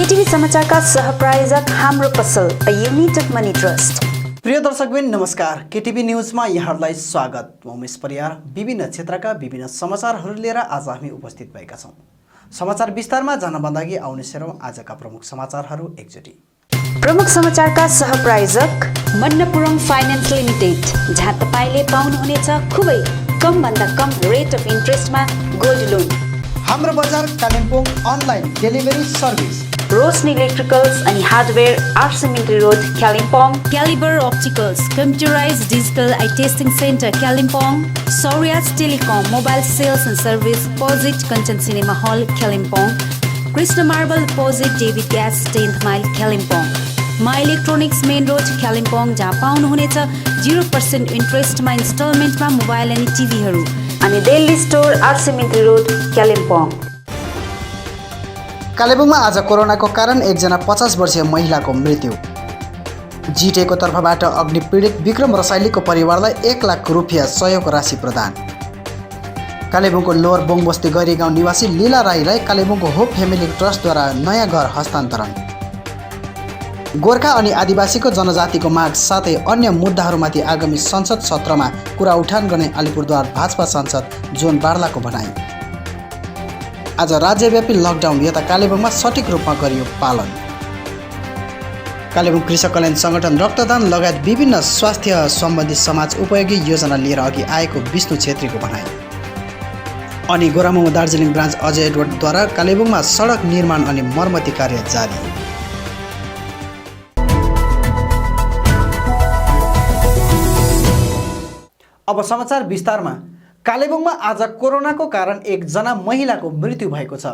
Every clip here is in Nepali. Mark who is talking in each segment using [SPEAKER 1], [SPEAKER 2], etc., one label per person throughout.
[SPEAKER 1] केटीभी समाचारका सहप्रायोजक हाम्रो पसल अ युनिटेड मनी ट्रस्ट।
[SPEAKER 2] प्रिय दर्शकबिन नमस्कार। केटीभी न्यूजमा यहाँहरूलाई स्वागत। म उमेश परियार। विभिन्न क्षेत्रका विभिन्न समाचारहरू लिएर आज हामी उपस्थित भएका छौँ। समाचार विस्तारमा जानभन्दा अघि आउनेछौँ आजका प्रमुख समाचारहरू एकचोटि।
[SPEAKER 1] प्रमुख समाचारका सहप्रायोजक मन्नपुरम फाइनान्स लिमिटेड, जहाँ तपाईले पाउनुहुनेछ खुबै कम भन्दा कम रेट अफ इन्ट्रेस्टमा गोल्ड लोन।
[SPEAKER 2] हाम्रो बजार Kalimpong online delivery service.
[SPEAKER 1] Roshni electricals अनि hardware, RC Mintri road Kalimpong.
[SPEAKER 3] Caliber Opticals, Computerized Digital Eye Testing Center, Kalimpong. Saurya's Telecom, Mobile Sales and Service, Opposite Kanchan Cinema Hall, Kalimpong. Krishna Marble, Opposite David Gas, 10th Mile, Kalimpong. My Electronics Main Road, Kalimpong, जहाँ पाउनुहुनेछ 0% इन्ट्रेस्टमा इन्स्टलमेन्टमा मोबाइल अनि टिभीहरू।
[SPEAKER 1] अनि दिल्ली स्टोर, आरसिमिन्ट्री रोड कालिम्पोङ।
[SPEAKER 2] कालेबुङमा आज कोरोनाको कारण एकजना 50 वर्षीय महिलाको मृत्यु। जिटिएको तर्फबाट अग्निपीडित विक्रम रसाइलीको परिवारलाई 1 लाख रुपियाँ सहयोग राशि प्रदान। कालेबुङको लोवर बोङबस्ती गैरी गाउँ निवासी लीला राईलाई कालेबुङको होप फ्यामिली ट्रस्टद्वारा नयाँ घर हस्तान्तरण। गोर्खा अनि आदिवासीको जनजातिको माग साथै अन्य मुद्दाहरूमाथि आगामी संसद सत्रमा कुरा उठान गर्ने अलिपुरद्वार भाजपा सांसद जोन बार्लाको भनाई। आज राज्यव्यापी लकडाउन यता कालेबुङमा सठिक रूपमा गरियो पालन। कालेबुङ कृषक कल्याण सङ्गठन रक्तदान लगायत विभिन्न स्वास्थ्य सम्बन्धी समाज उपयोगी योजना लिएर अघि आएको विष्णु छेत्रीको भनाई। अनि गोरामुङ दार्जिलिङ ब्रान्च अजय एडवर्डद्वारा कालेबुङमा सडक निर्माण अनि मर्मती कार्य जारी। अब समाचार विस्तारमा। कालेबुङमा आज कोरोनाको कारण एकजना महिलाको मृत्यु भएको छ।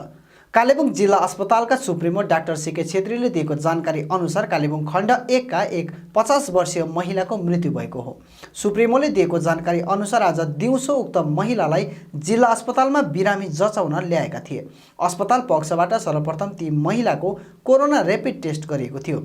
[SPEAKER 2] कालेबुङ जिल्ला अस्पतालका सुप्रिमो डाक्टर सीके छेत्रीले दिएको जानकारी अनुसार कालेबुङ खण्ड 1 का एक 50 वर्षीय महिलाको मृत्यु भएको हो। सुप्रिमोले दिएको जानकारी अनुसार आज दिउँसो उक्त महिलालाई जिल्ला अस्पतालमा बिरामी जचाउन ल्याएका थिए। अस्पताल पक्षबाट सर्वप्रथम ती महिलाको कोरोना र्यापिड टेस्ट गरिएको थियो।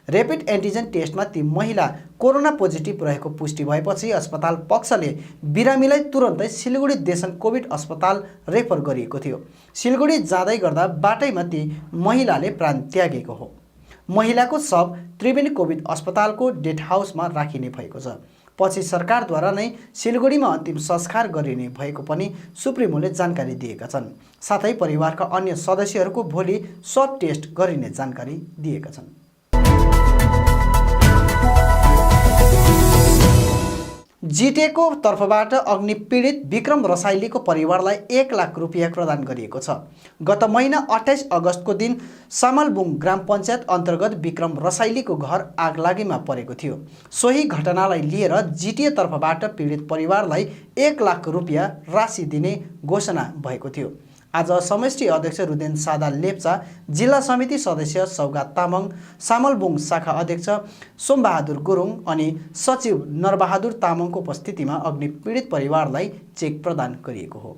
[SPEAKER 2] र्यापिड एन्टिजेन टेस्टमा ती महिला कोरोना पोजिटिभ रहेको पुष्टि भएपछि अस्पताल पक्षले बिरामीलाई तुरन्तै सिलगढी देशन कोभिड अस्पताल रेफर गरिएको थियो। सिलगढी जाँदै गर्दा बाटैमा ती महिलाले प्राण त्यागेको हो। महिलाको शव त्रिवेणी कोभिड अस्पतालको डेथ हाउसमा राखिने भएको छ। पछि सरकारद्वारा नै सिलगढीमा अन्तिम संस्कार गरिने भएको पनि सुप्रिमोले जानकारी दिएका छन्। साथै परिवारका अन्य सदस्यहरूको भोलि स्वब टेस्ट गरिने जानकारी दिएका छन्। जिटिएको तर्फबाट अग्निपीडित विक्रम रसाइलीको परिवारलाई 1 लाख रुपियाँ प्रदान गरिएको छ। गत महिना 28 अगस्तको दिन सामलबुङ ग्राम पञ्चायत अन्तर्गत विक्रम रसाइलीको घर आगलागीमा परेको थियो। सोही घटनालाई लिएर जिटिए तर्फबाट पीडित परिवारलाई 1 लाख रुपियाँ राशि दिने घोषणा भएको थियो। आज समष्टि अध्यक्ष रुदेन सादा लेप्चा, जिल्ला समिति सदस्य सौगात तामाङ, सामलबुङ शाखा अध्यक्ष सोमबहादुर गुरुङ अनि सचिव नरबहादुर तामाङको उपस्थितिमा अग्निपीडित परिवारलाई चेक प्रदान गरिएको हो।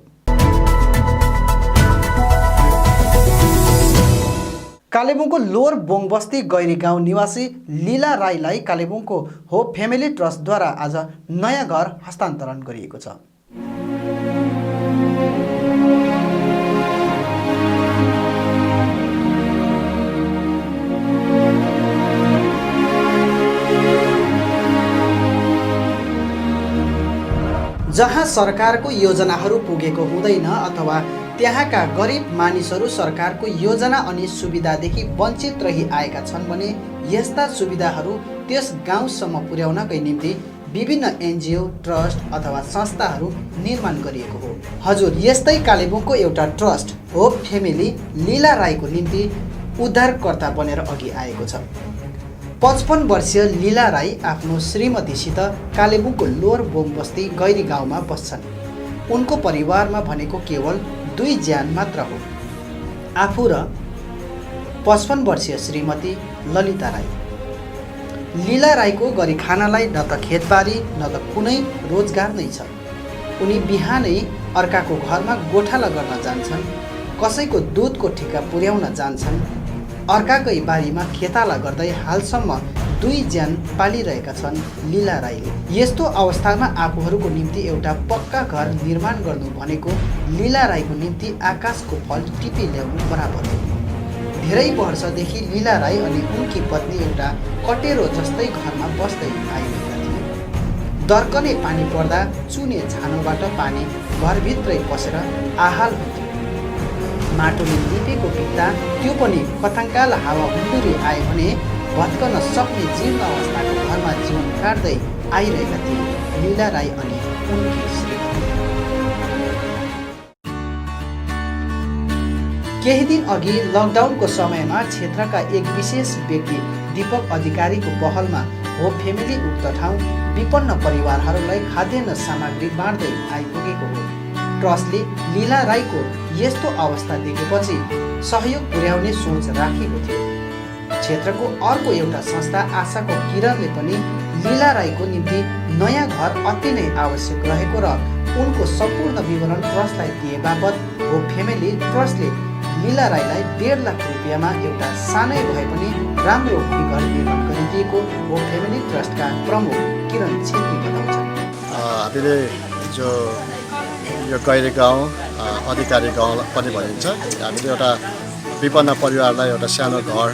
[SPEAKER 2] कालेबुङको लोवर बोङबस्ती गैरी गाउँ निवासी लीला राईलाई कालेबुङको होप फ्यामिली ट्रस्टद्वारा आज नयाँ घर हस्तान्तरण गरिएको छ। जहाँ सरकारको योजनाहरू पुगेको हुँदैन अथवा त्यहाँका गरिब मानिसहरू सरकारको योजना अनि सुविधादेखि वञ्चित रही आएका छन् भने यस्ता सुविधाहरू त्यस गाउँसम्म पुर्याउनकै निम्ति विभिन्न एनजिओ, ट्रस्ट अथवा संस्थाहरू निर्माण गरिएको हो। हजुर, यस्तै कालेबुङको एउटा ट्रस्ट होप फ्यामिली लीला राईको निम्ति उद्धारकर्ता बनेर अघि आएको छ। 55 वर्षीय लीला राई आफ्नो श्रीमतीसित कालेबुङको लोवर बोङबस्ती गैरी गाउँमा बस्छन्। उनको परिवारमा भनेको केवल 2 ज्यान मात्र हो, आफू र 55 वर्षीय श्रीमती ललिता राई। लीला राईको गरी खानालाई न त खेतबारी न त कुनै रोजगार नै छ। उनी बिहानै अर्काको घरमा गोठाला गर्न जान्छन्, कसैको दुधको ठेका पुर्याउन जान्छन्, अर्काकै बारीमा खेताला गर्दै हालसम्म 2 ज्यान पालिरहेका छन् लीला राईले। यस्तो अवस्थामा आफूहरूको निम्ति एउटा पक्का घर निर्माण गर्नु भनेको लीला राईको निम्ति आकाशको फल टिपी ल्याउनु बराबर हो। धेरै वर्षदेखि लीला राई अनि उनकी पत्नी एउटा कटेरो जस्तै घरमा बस्दै आइरहेका थिए। दर्कने पानी पर्दा चुने छानोबाट पानी घरभित्रै पसेर आहाल हुन्थ्यो। माटोले लिपेको भित्ता त्यो पनि कथाङ्काल हावा हुन्डुरी आए भने भत्कन सक्ने जीर्ण अवस्थाको घरमा जीवन काट्दै आइरहेका थिए लीला राई अनि उनकी श्रीमती। केही दिन अघि लकडाउनको समयमा क्षेत्रका एक विशेष व्यक्ति दीपक अधिकारीको पहलमा हो फ्यामिली उक्त ठाउँ विपन्न परिवारहरूलाई खाद्यान्न सामग्री बाँड्दै आइपुगेको हो। ट्रस्टले लीला राईको यस्तो अवस्था देखेपछि सहयोग पुर्याउने सोच राखेको थियो। क्षेत्रको अर्को एउटा संस्था आशाको किरणले पनि लीला राईको निम्ति नयाँ घर अति नै आवश्यक रहेको र उनको सम्पूर्ण विवरण ट्रस्टलाई दिए बापत हो फ्यामिली ट्रस्टले लीला राईलाई 1.5 लाख रुपियाँमा एउटा सानै भए पनि राम्रो घर निर्माण गरिदिएको हो फ्यामिली ट्रस्टका प्रमुख किरण छेत्री बताउँछन्।
[SPEAKER 4] हामीले जो यो गैरी गाउँ अधिकारी गाउँ पनि भनिन्छ, हामीले एउटा विपन्न परिवारलाई एउटा सानो घर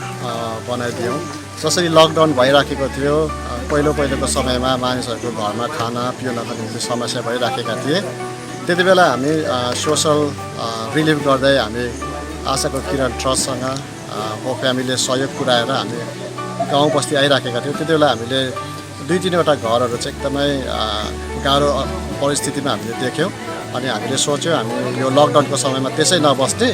[SPEAKER 4] बनाइदियौँ। जसरी लकडाउन भइराखेको थियो, पहिलोको समयमा मानिसहरूको घरमा खाना पिउनको निम्ति समस्या भइराखेका थिए। त्यति बेला हामी सोसल रिलिफ गर्दै हामी आशाको किरण ट्रस्टसँग हो फ्यामिलीले सहयोग पुर्याएर हामी गाउँ बस्ती आइराखेका थियौँ। त्यति बेला हामीले 2-3वटा घरहरू चाहिँ एकदमै गाह्रो परिस्थितिमा हामीले देख्यौँ। अनि हामीले सोच्यौँ हामी यो लकडाउनको समयमा त्यसै नबस्ने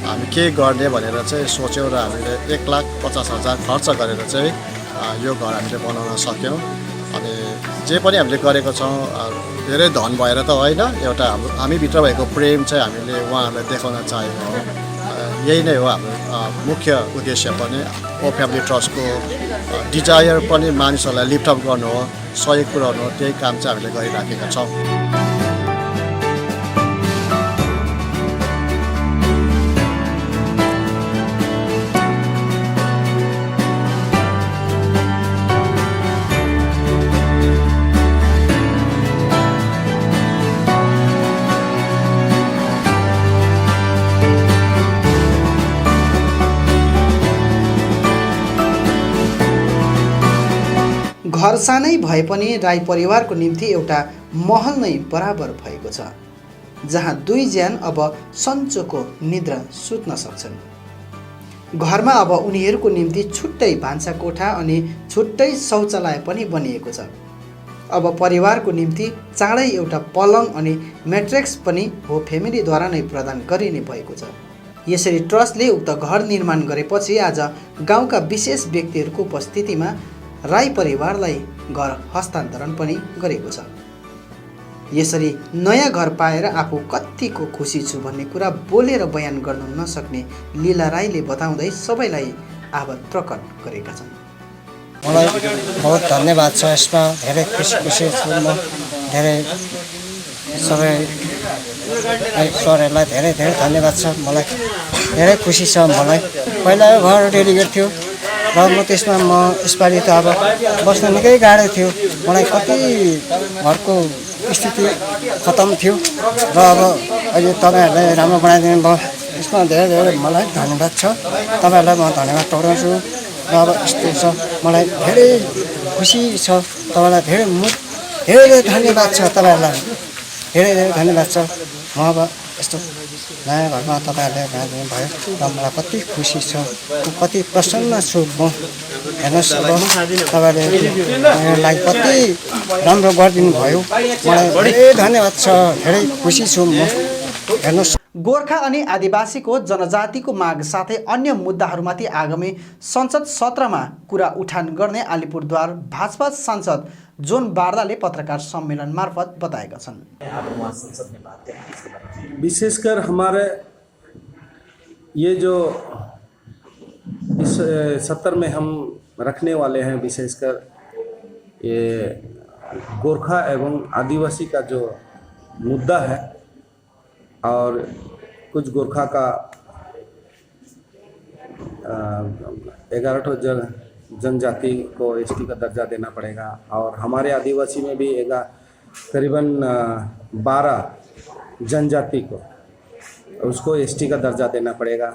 [SPEAKER 4] हामी के गर्ने भनेर चाहिँ सोच्यौँ र हामीले 1,50,000 खर्च गरेर चाहिँ यो घर हामीले बनाउन सक्यौँ। अनि जे पनि हामीले गरेको छौँ धेरै धन भएर त होइन, एउटा हामीभित्र भएको प्रेम चाहिँ हामीले उहाँहरूलाई देखाउन चाहेको हो। यही नै हो हाम्रो मुख्य उद्देश्य पनि। हो फ्यामिली ट्रस्टको डिजायर पनि मानिसहरूलाई लिफ्टअप गर्नु हो, सहयोग पुर्याउनु हो। त्यही काम चाहिँ हामीले गरिराखेका छौँ।
[SPEAKER 2] घर सानै भए पनि राई परिवारको निम्ति एउटा महल नै बराबर भएको छ, जहाँ 2 ज्यान अब सन्चोको निद्रा सुत्न सक्छन्। घरमा अब उनीहरूको निम्ति छुट्टै भान्साकोठा अनि छुट्टै शौचालय पनि बनिएको छ। अब परिवारको निम्ति चाँडै एउटा पलङ अनि म्याट्रेक्स पनि हो फ्यामिलीद्वारा नै प्रदान गरिने भएको छ। यसरी ट्रस्टले उक्त घर निर्माण गरेपछि आज गाउँका विशेष व्यक्तिहरूको उपस्थितिमा राई परिवारलाई घर हस्तान्तरण पनि गरेको छ। यसरी नयाँ घर पाएर आफू कतिको खुसी छु भन्ने कुरा बोलेर बयान गर्न नसक्ने लीला राईले बताउँदै सबैलाई आभार प्रकट गरेका छन्।
[SPEAKER 5] मलाई बहुत धन्यवाद छ, यसमा धेरै खुसी छु म। धेरै सबै सरहरूलाई धेरै धन्यवाद छ। मलाई धेरै खुसी छ। मलाई पहिला यो घर डेलिगेट थियो र म त्यसमा यसपालि त अब बस्न निकै गाह्रो थियो। मलाई कति घरको स्थिति खतम थियो र अब अहिले तपाईँहरूले राम्रो बनाइदिनु भयो। यसमा धेरै मलाई धन्यवाद छ। तपाईँहरूलाई म धन्यवाद टोक्राउँछु। र अब यस्तो छ, मलाई धेरै खुसी छ। तपाईँलाई धेरै धन्यवाद छ। तपाईँहरूलाई धेरै धन्यवाद छ। म अब यस्तो नयाँ घरमा तपाईँहरूले बनाइदिनु भयो र मलाई कति खुसी छ, कति प्रसन्न छु म। हेर्नुहोस् अब तपाईँले कति राम्रो गरिदिनु भयो। मलाई धेरै धन्यवाद छ। धेरै खुसी छु म। हेर्नुहोस्,
[SPEAKER 2] गोर्खा अनि आदिवासीको जनजातिको माग साथै अन्य मुद्दाहरूमाथि आगामी संसद सत्रमा कुरा उठान गर्ने अलिपुरद्वार भाजपा सांसद जोन बार्दाले पत्रकार सम्मेलन मार्फत बताएका छन्।
[SPEAKER 6] विशेषकर हमारे ये जो इस सत्र में हम रखने वाले हैं, विशेषकर ये गोरखा एवं आदिवासी का जो मुद्दा है और कुछ गोरखा का 11 जनजाति को एसटी का दर्जा देना पड़ेगा और हमारे आदिवासी में भी करीबन 12 जनजाति को उसको एसटी का दर्जा देना पड़ेगा।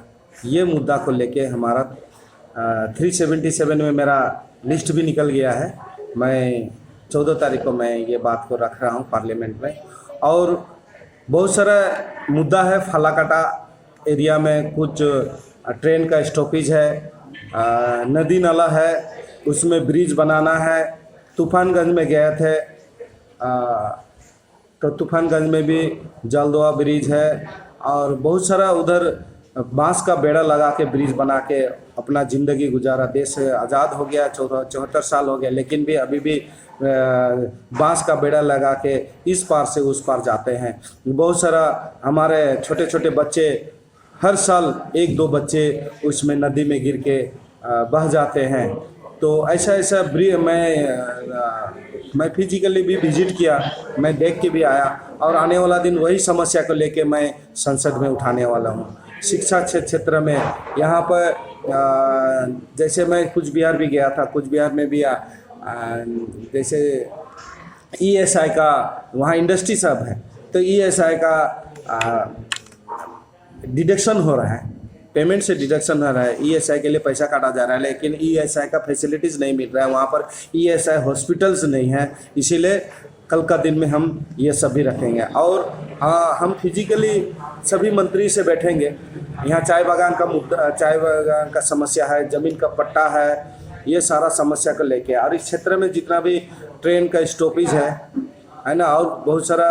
[SPEAKER 6] ये मुद्दा को लेके हमारा 377 में मेरा लिस्ट भी निकल गया है। मैं 14 तारीख को मैं ये बात को रख रहा हूँ पार्लियामेंट में। और बहुत सारा मुद्दा है। फालाकाटा एरिया में कुछ ट्रेन का स्टॉपेज है, नदी नाला है, उसमें ब्रिज बनाना है। तूफानगंज में गए थे तो तूफानगंज में भी जलदुआ ब्रिज है और बहुत सारा उधर बांस का बेड़ा लगा के ब्रिज बना के अपना ज़िंदगी गुजारा। देश आज़ाद हो गया, 74 साल हो गया, लेकिन भी अभी भी बांस का बेड़ा लगा के इस पार से उस पार जाते हैं। बहुत सारा हमारे छोटे छोटे बच्चे, हर साल 1-2 बच्चे उसमें नदी में गिर के बह जाते हैं। तो ऐसा मैं फिजिकली भी विजिट किया, मैं देख के भी आया और आने वाला दिन वही समस्या को लेके मैं संसद में उठाने वाला हूँ। शिक्षा क्षेत्र में यहाँ पर जैसे मैं कुछ बिहार भी गया था, कुछ बिहार में भी जैसे ESI का वहाँ इंडस्ट्री सब है, तो ESI का डिडक्शन हो रहा है, पेमेंट से डिडक्शन हो रहा है। ESI के लिए पैसा काटा जा रहा है, लेकिन ESI का फैसिलिटीज़ नहीं मिल रहा है। वहाँ पर ESI हॉस्पिटल्स नहीं है, इसीलिए कल का दिन में हम ये सब भी रखेंगे। और हाँ, हम फिजिकली सभी मंत्री से बैठेंगे। यहाँ चाय बागान का मुद्दा, चाय बागान का समस्या है, ज़मीन का पट्टा है, ये सारा समस्या को लेके। और इस क्षेत्र में जितना भी ट्रेन का स्टॉपेज है ना, और बहुत सारा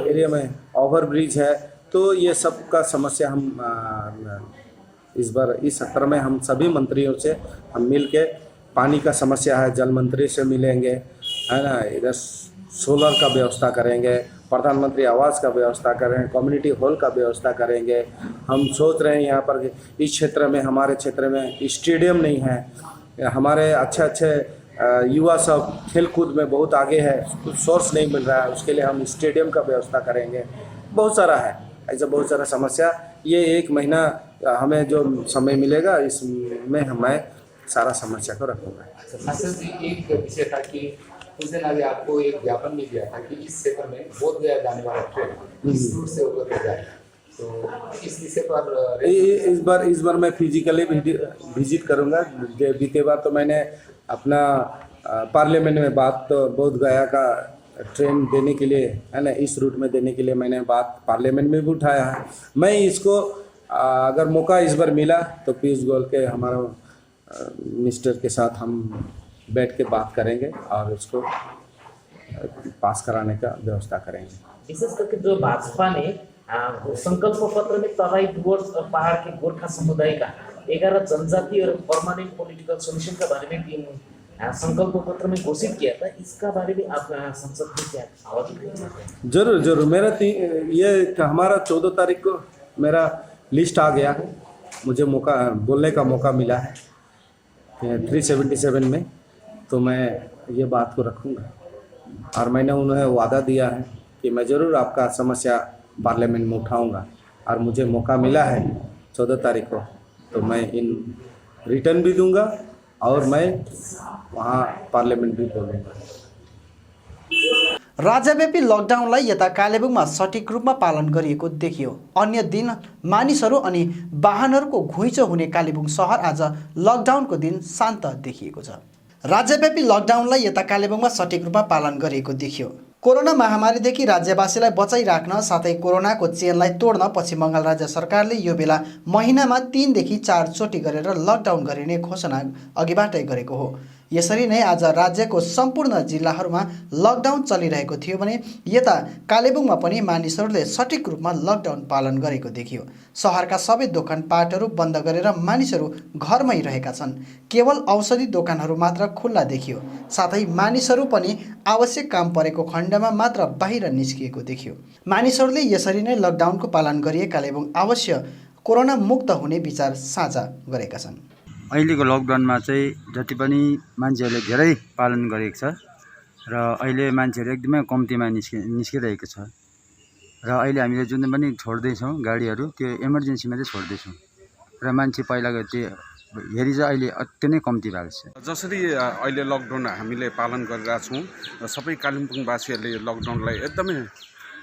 [SPEAKER 6] एरिया में ओवर ब्रिज है, तो ये सब का समस्या हम इस बार इस सत्र में हम सभी मंत्रियों से हम मिल के, पानी का समस्या है, जल मंत्री से मिलेंगे, है ना, इधर सोलर का व्यवस्था करेंगे, प्रधानमंत्री आवास का व्यवस्था करेंगे, कम्युनिटी हॉल का व्यवस्था करेंगे। हम सोच रहे हैं यहाँ पर इस क्षेत्र में, हमारे क्षेत्र में स्टेडियम नहीं है, हमारे अच्छे युवा सब खेल कूद में बहुत आगे है, कुछ सोर्स नहीं मिल रहा है, उसके लिए हम स्टेडियम का व्यवस्था करेंगे। बहुत सारा है, ऐसा बहुत सारा समस्या। ये 1 महीना हमें जो समय मिलेगा, इसमें मैं सारा समस्या को रखूँगा।
[SPEAKER 7] सांसद जी, एक विषय था कि उस दिन अभी आपको एक ज्ञापन भी दिया था कि इस क्षेत्र में बोध गया जाने वाला ट्रेन इस रूट से होकर जाए, तो इस विषय पर
[SPEAKER 6] इस बार मैं फिजिकली विजिट करूँगा। बीते बार तो मैंने अपना पार्लियामेंट में बात, तो बोध गया का ट्रेन देने के लिए, है ना, इस रूट में देने के लिए मैंने बात पार्लियामेंट में भी उठाया है। मैं इसको अगर मौका इस बार मिला तो पीयूष गोयल के हमारा मिनिस्टर के साथ हम बैठ के बात करेंगे और उसको पास कराने का व्यवस्था करेंगे।
[SPEAKER 8] विशेष करके जो भाजपा ने संकल्प पत्र में तराई डुवर्स और पहाड़ के गोरखा समुदाय का 11 जनजाति और परमानेंट पॉलिटिकल सॉल्यूशन के बारे में संकल्प पत्र में घोषित किया था, इसका बारे में आप संसद में क्या आवाज उठाएंगे?
[SPEAKER 6] जरूर मेरा ये हमारा 14 तारीख को मेरा लिस्ट आ गया है, मुझे मौका बोलने का मौका मिला है 377 में, तो मैं ये बात को रखूँगा। और मैंने उन्हें वादा दिया है कि मैं ज़रूर आपका समस्या पार्लियामेंट में उठाऊँगा, और मुझे मौका मिला है 14 तारीख को, तो मैं इन रिटर्न भी दूँगा और मैं वहाँ पार्लियामेंट भी बोलूँगा।
[SPEAKER 2] राज्यव्यापी लकडाउनलाई यता कालेबुङमा सठिक रूपमा पालन गरिएको देखियो। अन्य दिन मानिसहरू अनि वाहनहरूको घुइँचो हुने कालेबुङ सहर आज लकडाउनको दिन शान्त देखिएको छ। राज्यव्यापी लकडाउनलाई यता कालेबुङमा सठिक रूपमा पालन गरिएको देखियो। कोरोना महामारीदेखि राज्यवासीलाई बचाइराख्न साथै कोरोनाको चेनलाई तोड्न पश्चिम बङ्गाल राज्य सरकारले यो बेला महिनामा 3 देखि 4 चोटि गरेर लकडाउन गरिने घोषणा अघिबाटै गरेको हो। यसरी नै आज राज्यको सम्पूर्ण जिल्लाहरूमा लकडाउन चलिरहेको थियो भने यता कालेबुङमा पनि मानिसहरूले सठिक रूपमा लकडाउन पालन गरेको देखियो। सहरका सबै दोकानपाटहरू बन्द गरेर मानिसहरू घरमै रहेका छन्। केवल औषधि दोकानहरू मात्र खुल्ला देखियो। साथै मानिसहरू पनि आवश्यक काम परेको खण्डमा मात्र बाहिर निस्किएको देखियो। मानिसहरूले यसरी नै लकडाउनको पालन गरिए कालेबुङ अवश्य कोरोना मुक्त हुने विचार साझा गरेका छन्।
[SPEAKER 9] अहिलेको लकडाउनमा चाहिँ जति पनि मान्छेहरूले धेरै पालन गरेको छ र अहिले मान्छेहरू एकदमै कम्तीमा निस्किरहेको छ र अहिले हामीले जुन पनि छोड्दैछौँ गाडीहरू त्यो इमर्जेन्सीमा चाहिँ छोड्दैछौँ र मान्छे पहिलाको त्यो हेरी चाहिँ अहिले अति नै कम्ती भएको छ।
[SPEAKER 10] जसरी अहिले लकडाउन हामीले पालन गरिरहेका छौँ र सबै कालिम्पोङवासीहरूले लकडाउनलाई एकदमै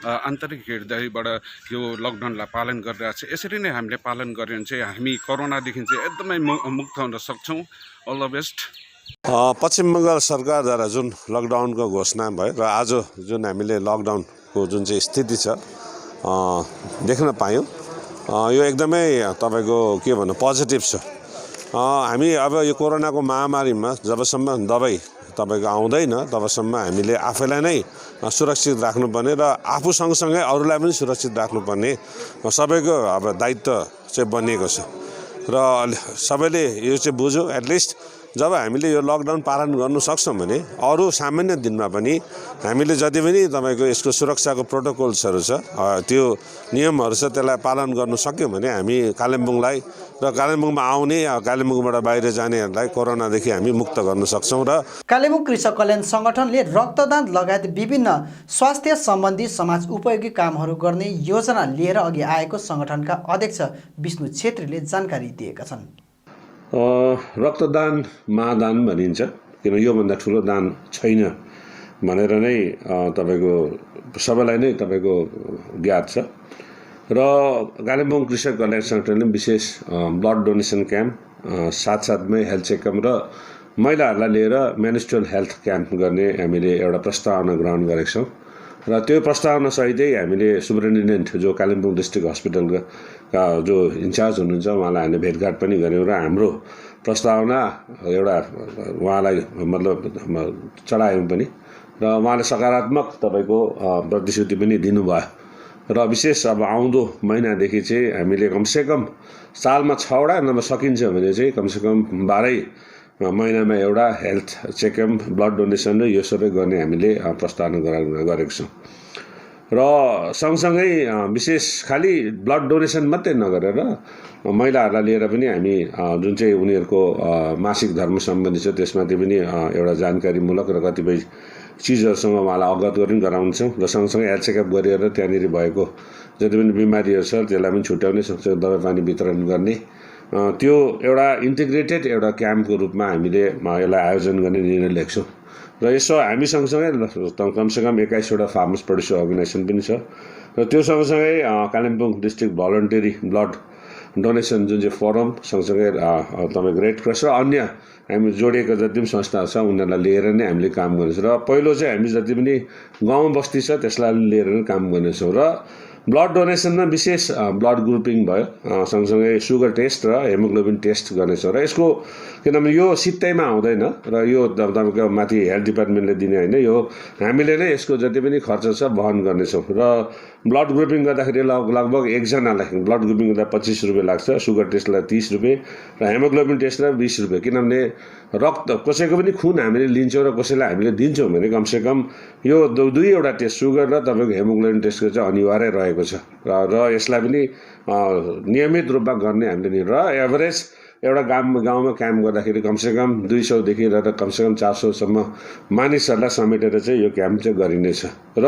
[SPEAKER 10] आन्तरिक हृदयबाट यो लकडाउनलाई पालन गरिरहेको छ। यसरी नै हामीले पालन गऱ्यो भने चाहिँ हामी कोरोनादेखि चाहिँ एकदमै मुक्त हुन सक्छौँ। All the best.
[SPEAKER 11] Paschim Bangal सरकारद्वारा जुन लकडाउनको घोषणा भयो र आज जुन हामीले लकडाउनको जुन चाहिँ स्थिति छ देख्न पायौँ, यो एकदमै तपाईँको के भन्नु पोजिटिभ छ। हामी अब यो कोरोनाको महामारीमा जबसम्म दबाई तपाईँको आउँदैन तबसम्म हामीले आफैलाई नै सुरक्षित राख्नुपर्ने र आफू सँगसँगै अरूलाई पनि सुरक्षित राख्नुपर्ने सबैको अब दायित्व चाहिँ बनिएको छ। र सबैले यो चाहिँ बुझ्यो, एटलिस्ट जब हामीले यो लकडाउन पालन गर्नु सक्छौँ भने अरू सामान्य दिनमा पनि हामीले जति पनि तपाईँको यसको सुरक्षाको प्रोटोकल्सहरू छ, त्यो नियमहरू छ, त्यसलाई पालन गर्नु सक्यौँ भने हामी कालिम्पोङलाई र कालिम्पोङमा आउने कालिम्पोङबाट बाहिर जानेहरूलाई कोरोनादेखि हामी मुक्त गर्न सक्छौँ। र
[SPEAKER 2] कालेबुङ कृषक कल्याण सङ्गठनले रक्तदान लगायत विभिन्न स्वास्थ्य सम्बन्धी समाज उपयोगी कामहरू गर्ने योजना लिएर अघि आएको सङ्गठनका अध्यक्ष विष्णु छेत्रीले जानकारी दिएका छन्।
[SPEAKER 11] रक्तदान महादान भनिन्छ, किन योभन्दा ठुलो दान छैन भनेर नै तपाईँको सबैलाई नै तपाईँको ज्ञात छ। र कालिम्पोङ कृषक कल्याण सङ्गठनले विशेष ब्लड डोनेसन क्याम्प, साथसाथमै हेल्थ चेकअप र महिलाहरूलाई लिएर मेन्स्ट्रुअल हेल्थ क्याम्प गर्ने हामीले एउटा प्रस्तावना ग्रहण गरेका छौँ। र त्यो प्रस्तावना सहितै हामीले सुपरिन्टेन्डेन्ट जो कालिम्पोङ डिस्ट्रिक्ट हस्पिटलका जो इन्चार्ज हुनुहुन्छ उहाँलाई हामीले भेटघाट पनि गऱ्यौँ र हाम्रो प्रस्तावना एउटा उहाँलाई मतलब चढायौँ पनि र उहाँले सकारात्मक तपाईँको प्रतिश्रुति पनि दिनुभयो। र विशेष अब आउँदो महिनादेखि चाहिँ हामीले कमसेकम सालमा 6 वटा नभए सकिन्छ भने चाहिँ कमसेकम 12 महिनामा एउटा हेल्थ चेकअप, ब्लड डोनेसन र यो सबै गर्ने हामीले प्रस्तावना गरेको छौँ। र सँगसँगै विशेष खालि ब्लड डोनेसन मात्रै नगरेर महिलाहरूलाई लिएर पनि हामी जुन चाहिँ उनीहरूको मासिक धर्म सम्बन्धी छ त्यसमाथि पनि एउटा जानकारीमूलक र कतिपय चिजहरूसँग उहाँलाई अवगत पनि गराउँछौँ। र सँगसँगै हेल्थ चेकअप गरेर त्यहाँनिर भएको जति पनि बिमारीहरू छ त्यसलाई पनि छुट्याउने, सँगसँगै दबाई पानी वितरण गर्ने, त्यो एउटा इन्टिग्रेटेड एउटा क्याम्पको रूपमा हामीले यसलाई आयोजन गर्ने निर्णय लिएको छौँ। र यसो हामी सँगसँगै कमसेकम 21वटा फार्मर्स प्रड्युसर अर्गनाइजेसन पनि छ। र त्यो सँगसँगै कालिम्पोङ डिस्ट्रिक्ट भलन्टरी ब्लड डोनेसन जुन चाहिँ फोरम, सँगसँगै तपाईँको रेड क्रस र अन्य हामी जोडिएका जति पनि संस्थाहरू छ उनीहरूलाई लिएर नै हामीले काम गर्नेछौँ। र पहिलो चाहिँ हामी जति पनि गाउँ बस्ती छ त्यसलाई लिएर नै काम गर्नेछौँ। र ब्लड डोनेसनमा विशेष ब्लड ग्रुपिङ भयो, सँगसँगै सुगर टेस्ट र हेमोग्लोबिन टेस्ट गर्नेछौँ। र यसको किनभने यो सित्तैमा आउँदैन र यो तपाईँको माथि हेल्थ डिपार्टमेन्टले दिने होइन, यो हामीले नै यसको जति पनि खर्च छ वहन गर्नेछौँ। र ब्लड ग्रुपिङ गर्दाखेरि लगभग एकजनालाई ब्लड ग्रुपिङ गर्दा 25 रुपियाँ लाग्छ, सुगर टेस्टलाई 30 रुपियाँ र हेमोग्लोबिन टेस्टलाई 20 रुपियाँ। किनभने रक्त कसैको पनि खुन हामीले लिन्छौँ र कसैलाई हामीले दिन्छौँ भने कमसेकम यो दुईवटा टेस्ट, सुगर र तपाईँको हेमोग्लोबिन टेस्टको चाहिँ अनिवार्य रहेको छ। र यसलाई पनि नियमित रूपमा गर्ने हामीले र एभरेज एउटा गाउँमा क्याम्प गर्दाखेरि कमसेकम 200 देखि लिएर कमसेकम 400 सम्म मानिसहरूलाई समेटेर चाहिँ यो क्याम्प चाहिँ गरिनेछ। र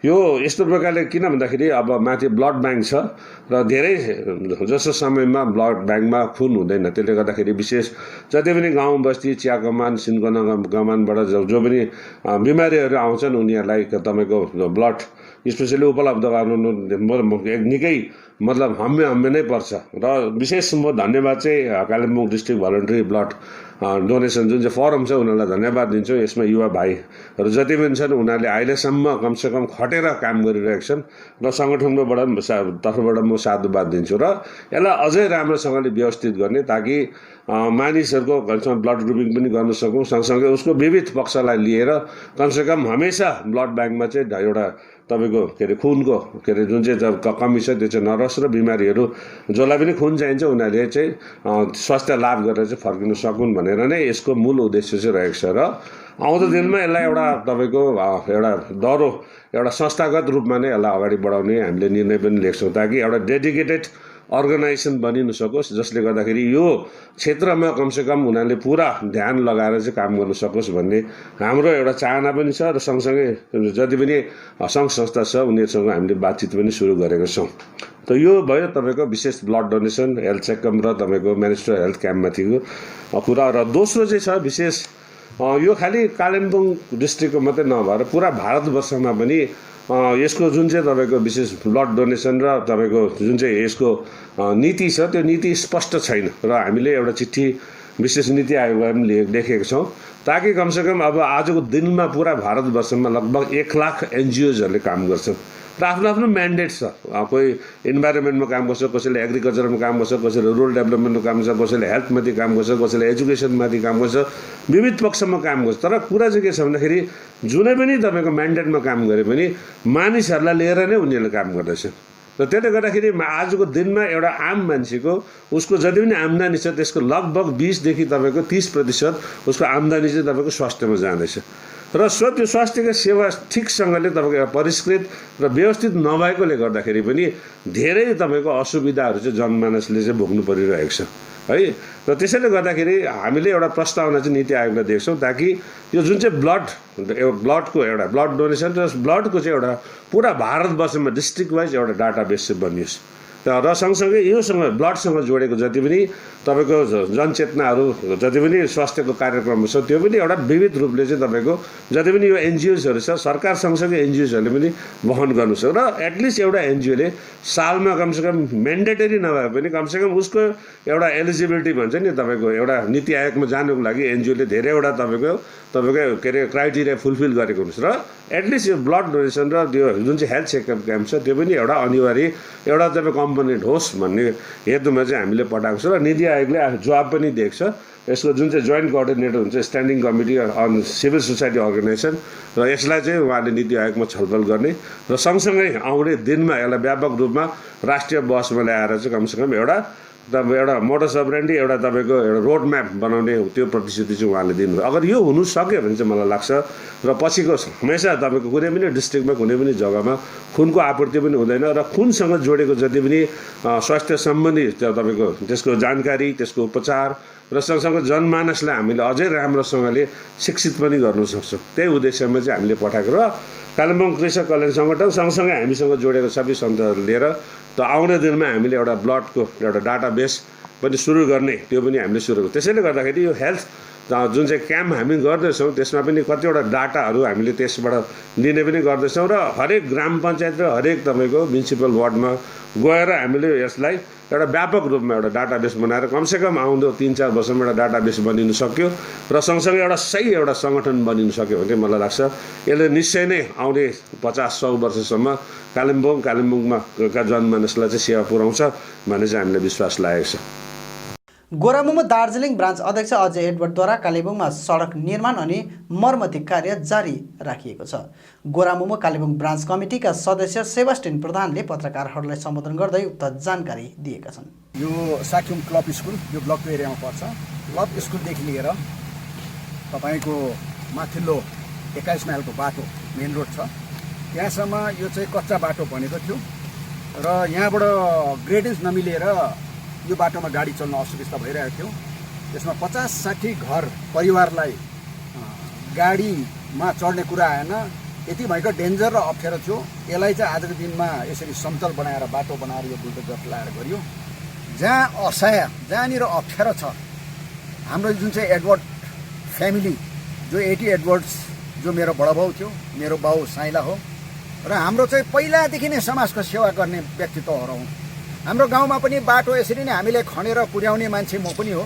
[SPEAKER 11] यो यस्तो प्रकारले किन भन्दाखेरि अब माथि ब्लड ब्याङ्क छ र धेरै जसो समयमा ब्लड ब्याङ्कमा खुन हुँदैन, त्यसले गर्दाखेरि विशेष जति पनि गाउँ बस्ती, चिया कमान, सिन्कोना कमानबाट जो पनि बिमारीहरू आउँछन् उनीहरूलाई तपाईँको ब्लड स्पेसली उपलब्ध गराउनु निकै मतलब हम्मे नै पर्छ। र विशेष म धन्यवाद चाहिँ कालिम्पोङ डिस्ट्रिक्ट भलन्टरी ब्लड डोनेसन जुन चाहिँ फोरम छ उनीहरूलाई धन्यवाद दिन्छु। यसमा युवा भाइहरू जति पनि छन् उनीहरूले अहिलेसम्म कमसेकम खटेर काम गरिरहेका छन् र सङ्गठनकोबाट तर्फबाट म साधुवाद दिन्छु। र यसलाई अझै राम्रोसँगले व्यवस्थित गर्ने ताकि मानिसहरूको ब्लड ग्रुपिङ पनि गर्न सकौँ, सँगसँगै उसको विविध पक्षलाई लिएर कमसेकम हमेसा ब्लड ब्याङ्कमा चाहिँ एउटा तपाईँको के अरे खुनको के अरे जुन चाहिँ कमी छ त्यो चाहिँ नरोस् र बिमारीहरू जसलाई पनि खुन चाहिन्छ उनीहरूले चाहिँ स्वास्थ्य लाभ गरेर चाहिँ फर्किन सकुन् भनेर नै यसको मूल उद्देश्य चाहिँ रहेको छ। र आउँदो दिनमा यसलाई एउटा तपाईँको एउटा दह्रो एउटा संस्थागत रूपमा नै यसलाई अगाडि बढाउने हामीले निर्णय पनि लिएको छौँ ताकि एउटा डेडिकेटेड अर्गनाइजेसन बनिन सकोस् जसले गर्दाखेरि यो क्षेत्रमा कमसेकम उनीहरूले पुरा ध्यान लगाएर चाहिँ काम गर्न सकोस् भन्ने हाम्रो एउटा चाहना पनि छ। र सँगसँगै जति पनि सङ्घ संस्था छ उनीहरूसँग हामीले बातचित पनि सुरु गरेका छौँ। त यो भयो तपाईँको विशेष ब्लड डोनेसन, हेल्थ चेकअप र तपाईँको मेन्स्ट्रुअल हेल्थ क्याम्पमाथिको कुरा। र दोस्रो चाहिँ छ विशेष यो खालि कालिम्पोङ डिस्ट्रिक्टको मात्रै नभएर पुरा भारतवर्षमा पनि यसको जुन चाहिँ तपाईँको विशेष ब्लड डोनेसन र तपाईँको जुन चाहिँ यसको नीति छ त्यो नीति स्पष्ट छैन र हामीले एउटा चिठी विशेष नीति आयोगलाई पनि लेखेको छौँ ताकि कमसेकम अब आजको दिनमा पुरा भारतवर्षमा लगभग 1 लाख एनजिओजहरूले काम गर्छन् र आफ्नो आफ्नो म्यान्डेट छ कोही इन्भाइरोमेन्टमा काम गर्छ कसैले एग्रिकल्चरमा काम गर्छ कसैले रुरल डेभलपमेन्टमा काम गर्छ कसैले हेल्थमाथि काम गर्छ कसैले एजुकेसनमाथि काम गर्छ विविध पक्षमा काम गर्छ तर कुरा चाहिँ के छ भन्दाखेरि जुनै पनि तपाईँको म्यान्डेटमा काम गरे पनि मानिसहरूलाई लिएर नै उनीहरूले काम गर्दैछ र त्यसले गर्दाखेरि आजको दिनमा एउटा आम मान्छेको उसको जति पनि आम्दानी छ त्यसको लगभग 20 देखि तपाईँको 30% उसको आम्दानी चाहिँ तपाईँको स्वास्थ्यमा जाँदैछ र त्यो स्वास्थ्यको सेवा ठिकसँगले तपाईँको परिष्कृत र व्यवस्थित नभएकोले गर्दाखेरि पनि धेरै तपाईँको असुविधाहरू चाहिँ जनमानसले चाहिँ भोग्नु परिरहेको छ है र त्यसैले गर्दाखेरि हामीले एउटा प्रस्तावना चाहिँ नीति आयोगलाई दिएको छौँ ताकि यो जुन चाहिँ ब्लडको एउटा ब्लड डोनेसन र ब्लडको चाहिँ एउटा पुरा भारतवर्षमा डिस्ट्रिक्ट वाइज एउटा डाटाबेस चाहिँ बनियोस् र सँगसँगै योसँग ब्लडसँग जोडेको जति पनि तपाईँको जनचेतनाहरू जति पनि स्वास्थ्यको कार्यक्रम छ त्यो पनि एउटा विविध रूपले चाहिँ तपाईँको जति पनि यो एनजिओजहरू छ सरकार सँगसँगै एनजिओजहरूले पनि वहन गर्नु छ र एटलिस्ट एउटा एनजिओले सालमा कमसेकम म्यान्डेटरी नभए पनि कमसेकम उसको एउटा एलिजिबिलिटी भन्छ नि तपाईँको एउटा नीति आयोगमा जानुको लागि एनजिओले धेरैवटा तपाईँको के अरे क्राइटेरिया फुलफिल गरेको हुन्छ र एटलिस्ट यो ब्लड डोनेसन र त्यो जुन चाहिँ हेल्थ चेकअप क्याम्प छ त्यो पनि एउटा अनिवार्य एउटा तपाईँ कम्पोनेन्ट होस् भन्ने हेतुमा चाहिँ हामीले पठाएको छ र नीति आयोगले जवाब पनि दिएको छ यसको जुन चाहिँ जोइन्ट कोअर्डिनेटर हुन्छ standing committee on civil society organisation र यसलाई चाहिँ उहाँले नीति आयोगमा छलफल गर्ने र सँगसँगै आउने दिनमा यसलाई व्यापक रूपमा राष्ट्रिय बहसमा ल्याएर चाहिँ कमसेकम एउटा मोडस अपरेन्डी एउटा तपाईँको एउटा रोड म्याप बनाउने त्यो प्रतिश्रुति चाहिँ उहाँले दिनुभयो अगर यो हुनु सक्यो भने चाहिँ मलाई लाग्छ र पछिको हमेसा तपाईँको कुनै पनि डिस्ट्रिक्टमा कुनै पनि जग्गामा खुनको आपूर्ति पनि हुँदैन र खुनसँग जोडेको जति पनि स्वास्थ्य सम्बन्धी तपाईँको त्यसको जानकारी त्यसको उपचार र सँगसँगै जनमानसलाई हामीले अझै राम्रोसँगले शिक्षित पनि गर्नु सक्छौँ त्यही उद्देश्यमा चाहिँ हामीले पठाएको र कालिम्पोङ कृषक कल्याण सङ्गठन सँगसँगै हामीसँग जोडेको सबै सन्तहरू लिएर त आउने दिनमा हामीले एउटा ब्लडको एउटा डाटाबेस पनि सुरु गर्ने त्यो पनि हामीले सुरु गर्छौँ त्यसैले गर्दाखेरि यो हेल्थ जुन चाहिँ क्याम्प हामी गर्दैछौँ त्यसमा पनि कतिवटा डाटाहरू हामीले त्यसबाट लिने पनि गर्दैछौँ र हरेक ग्राम पञ्चायत र हरेक तपाईँको म्युनिसिपल वार्डमा गएर हामीले यसलाई एउटा व्यापक रूपमा एउटा डाटाबेस बनाएर कमसेकम आउँदो 3-4 वर्षमा एउटा डाटाबेस बनिनु सक्यो र सँगसँगै एउटा सही एउटा सङ्गठन बनिनु सक्यो भने मलाई लाग्छ यसले निश्चय नै आउने 50-100 वर्षसम्म कालिम्पोङमा जनमानसलाई चाहिँ सेवा पुर्याउँछ भन्ने चाहिँ हामीले विश्वास लागेको छ
[SPEAKER 2] गोरामुमो दार्जिलिङ ब्रान्च अध्यक्ष अजय एडवर्डद्वारा कालेबुङमा सडक निर्माण अनि मर्मती कार्य जारी राखिएको छ। गोरामुमो कालेबुङ ब्रान्च कमिटीका सदस्य सेबास्टिन प्रधानले पत्रकारहरूलाई सम्बोधन गर्दै उक्त जानकारी दिएका छन्।
[SPEAKER 12] यो साक्युम क्लब स्कुल यो ब्लकको एरियामा पर्छ। क्लब स्कुलदेखि लिएर तपाईँको माथिल्लो 21 माइलको बाटो मेन रोड छ त्यहाँसम्म यो चाहिँ कच्चा बाटो बनेको थियो र यहाँबाट ग्रेडेज नमिलेर यो बाटोमा गाडी चल्न असुविस्ता भइरहेको थियो। त्यसमा 50-60 घर परिवारलाई गाडीमा चढ्ने कुरा आएन, यति भयङ्कर डेन्जर र अप्ठ्यारो थियो। यसलाई चाहिँ आजको दिनमा यसरी समतल बनाएर बाटो बनाएर यो बुलडोजर लगाएर गरियो। जहाँ असहाय जहाँनिर अप्ठ्यारो छ हाम्रो जुन चाहिँ एडवर्ड फ्यामिली जो 80 एडवर्ड्स जो मेरो बडाबाउ थियो, मेरो बाउ साइला हो र हाम्रो चाहिँ पहिलादेखि नै समाजको सेवा गर्ने व्यक्तित्वहरू हौ। हाम्रो गाउँमा पनि बाटो यसरी नै हामीले खनेर पुर्याउने मान्छे म पनि हो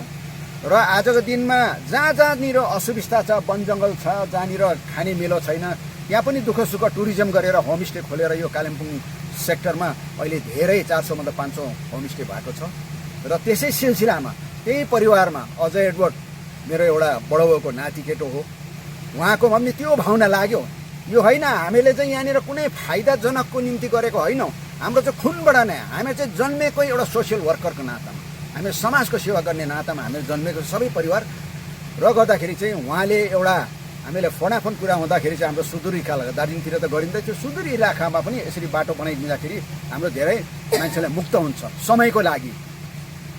[SPEAKER 12] र आजको दिनमा जहाँ जहाँनिर असुविस्ता छ, वन जङ्गल छ, जहाँनिर खाने मेलो छैन, यहाँ पनि दुःख सुख टुरिज्म गरेर होमस्टे खोलेर यो कालिम्पोङ सेक्टरमा अहिले धेरै 400 500 होमस्टे भएको छ र त्यसै सिलसिलामा त्यही परिवारमा अजय एडवर्ड मेरो एउटा बडाबाउको नाति केटो हो। उहाँको पनि त्यो भावना लाग्यो। यो होइन हामीले चाहिँ यहाँनिर कुनै फाइदाजनकको निम्ति गरेको होइन, हाम्रो चाहिँ खुनबाट नै हामी चाहिँ जन्मेको एउटा सोसियल वर्करको नातामा, हामी समाजको सेवा गर्ने नातामा हामी जन्मेको सबै परिवार र गर्दाखेरि चाहिँ उहाँले एउटा हामीले फोनाफोन कुरा हुँदाखेरि चाहिँ हाम्रो सुदूर इलाका दार्जिलिङतिर त गरिँदै थियो, सुदूर इलाकामा पनि यसरी बाटो बनाइदिँदाखेरि हाम्रो धेरै मान्छेलाई मुक्त हुन्छ, समयको लागि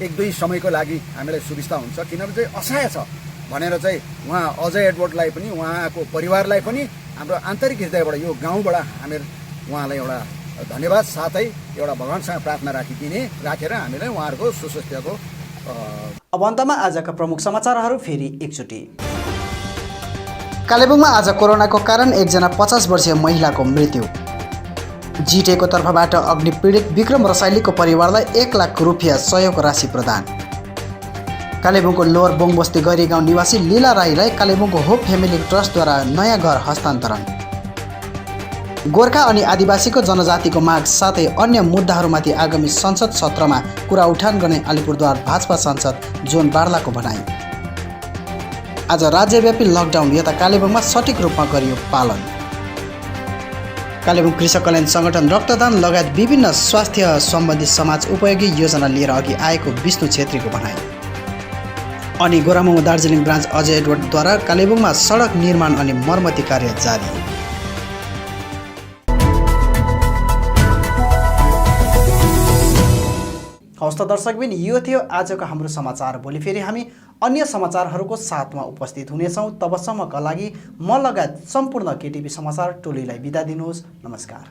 [SPEAKER 12] 1-2 समयको लागि हामीलाई सुविस्ता हुन्छ। किनभने चाहिँ असहाय छ भनेर चाहिँ उहाँ अजय एडवर्डलाई पनि उहाँको परिवारलाई पनि हाम्रो आन्तरिक हृदयबाट यो गाउँबाट हामी उहाँलाई एउटा धन्यवाद साथै एउटा भगवान्सँग प्रार्थना राखेर हामीले उहाँहरूको सुस्वास्थ्यको।
[SPEAKER 2] अब अन्तमा आजका प्रमुख समाचारहरू फेरि एकचोटि। कालेबुङमा आज कोरोनाको कारण एकजना 50 वर्षीय महिलाको मृत्यु। जिटिएको तर्फबाट अग्निपीडित विक्रम रसाइलीको परिवारलाई 1 लाख रुपियाँ सहयोग राशि प्रदान। कालेबुङको लोवर बोङबस्ती गैरी गाउँ निवासी लीला राईलाई कालेबुङको होप फ्यामिली ट्रस्टद्वारा नयाँ घर हस्तान्तरण। गोर्खा अनि आदिवासीको जनजातिको माग साथै अन्य मुद्दाहरूमाथि आगामी संसद सत्रमा कुरा उठान गर्ने अलिपुरद्वार भाजपा सांसद जोन बार्लाको भनाई। आज राज्यव्यापी लकडाउन यता कालेबुङमा सठिक रूपमा गरियो पालन। कालेबुङ कृषक कल्याण सङ्गठन रक्तदान लगायत विभिन्न स्वास्थ्य सम्बन्धी समाज उपयोगी योजना लिएर अघि आएको विष्णु छेत्रीको भनाई। अनि गोरामुमो दार्जिलिङ ब्रान्च अजय एडवर्डद्वारा कालेबुङमा सडक निर्माण अनि मर्मती कार्य जारी। हवस् त दर्शकबिन, यो थियो आजको हाम्रो समाचार। भोलि फेरि हामी अन्य समाचारहरूको साथमा उपस्थित हुनेछौँ। तबसम्मका लागि म लगायत सम्पूर्ण केटिभी समाचार टोलीलाई बिदा दिनुहोस्। नमस्कार।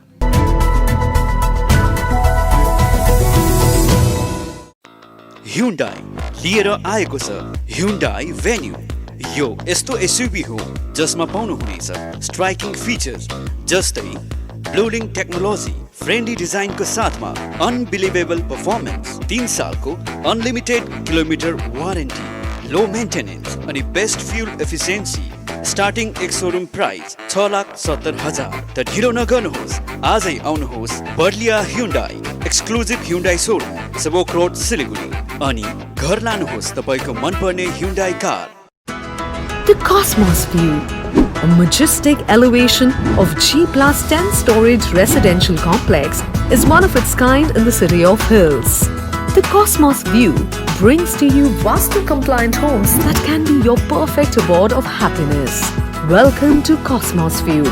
[SPEAKER 13] Hyundai लिएर आएको छ Hyundai Venue। यो यस्तो एसयुभी हो जसमा पाउनुहुनेछ स्ट्राइकिङ फिचर्स जस्तै ब्लोडिङ टेक्नोलोजी, फ्रेन्डली डिजाइनको साथमा अनबिलिभेबल पर्फर्मेन्स, 3 सालको unlimited kilometre warranty, low maintenance अनि best fuel efficiency. Starting ex showroom price 6,70,000। त ढिलो नगर्नुहोस्, आजै आउनुहोस् बर्लिया Hyundai exclusive Hyundai showroom Sevoke road Siliguri अनि घर लानुहोस् तपाईको मनपर्ने Hyundai car.
[SPEAKER 14] The Cosmos View, a majestic elevation of G+10 storage residential complex, is one of its kind in the city of Hills. The Cosmos View brings to you Vastu-compliant homes that can be your perfect abode of happiness. Welcome to Cosmos View.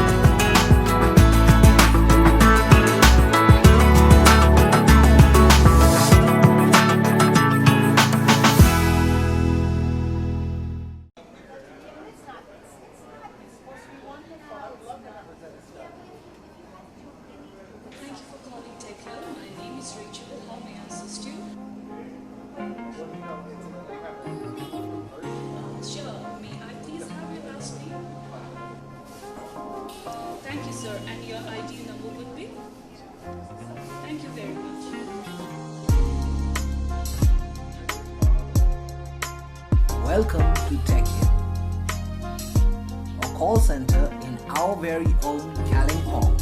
[SPEAKER 15] Thank you, sir. And your ID number would be? Thank you very much.
[SPEAKER 16] Welcome to TechIn, a call center in our very own Kalimpong.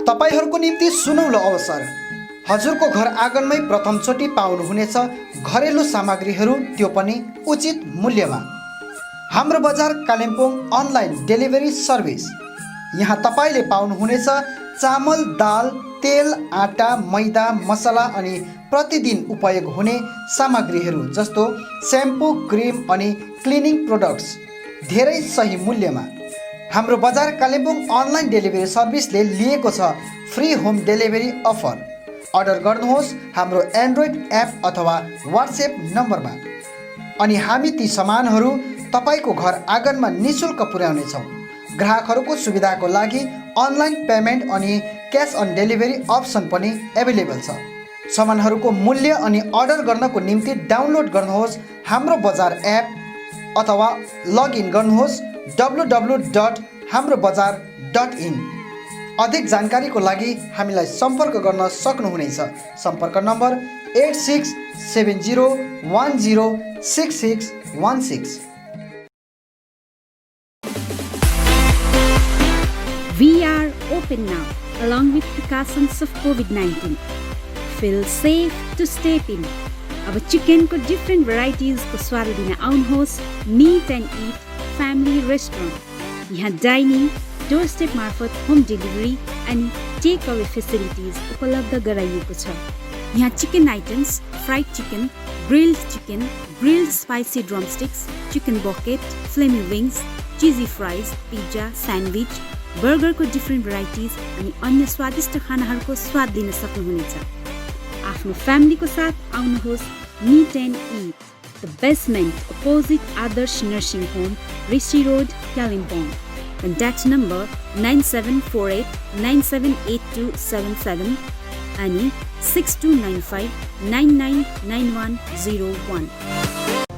[SPEAKER 2] तपाईहरूको निम्ति सुनौलो अवसर। हजुरको घर आँगनमै प्रथमचोटि पाउनुहुनेछ घरेलु सामग्रीहरू, त्यो पनि उचित मूल्यमा। हाम्रो बजार कालिम्पोङ अनलाइन डेलिभरी सर्भिस। यहाँ तपाईले पाउनुहुनेछ चामल, दाल, तेल, आटा, मैदा, मसला अनि प्रतिदिन उपयोग हुने सामग्रीहरू जस्तो स्याम्पू, क्रिम अनि क्लिनिङ प्रोडक्ट्स धेरै सही मूल्यमा। हाम्रो बजार कालिम्पोङ अनलाइन डेलिभरी सर्भिसले लिएको छ free home delivery offer. Order गर्नुहोस् हाम्रो एन्ड्रोइड एप अथवा व्हाट्सएप नम्बरमा अनि हामी ती सामानहरू तपाईको घर आँगनमा निःशुल्क पुर्याउनेछौँ। ग्राहकहरूको सुविधाको लागि अनलाइन पेमेन्ट अनि क्यास अन डेलिभरी अप्सन पनि एभाइलेबल छ। सामानहरूको मूल्य अनि अर्डर गर्नको निम्ति डाउनलोड गर्नुहोस् हाम्रो बजार एप अथवा लगइन गर्नुहोस् www.hamrobazar.in। अधिक जानकारीको लागि हामीलाई सम्पर्क गर्न सक्नुहुनेछ। सम्पर्क number 8670106616।
[SPEAKER 3] We are open now, along with precautions of COVID-19. Feel safe to step in. अब चिकनको डिफ्रेन्ट भेराइटिजको स्वाद लिन आउनुहोस् meet and eat family restaurant. यहाँ डाइनिङ, डोरस्टेप मार्फत होम डेलिभरी अनि टेक अवे फेसिलिटिज उपलब्ध गराइएको छ। यहाँ chicken items, fried chicken, grilled spicy drumsticks, chicken bucket, flamy wings, cheesy fries, pizza, sandwich, बर्गरको डिफ्रेन्ट भेराइटिज अनि अन्य स्वादिष्ट खानाहरूको स्वाद लिन सक्नुहुनेछ। आफ्नो फ्यामिलीको साथ आउनुहोस् meet and eat, the basement opposite Adarsh nursing home, Rishi road, Kalimpong. Contact number 9748978277 अनि 6295999101।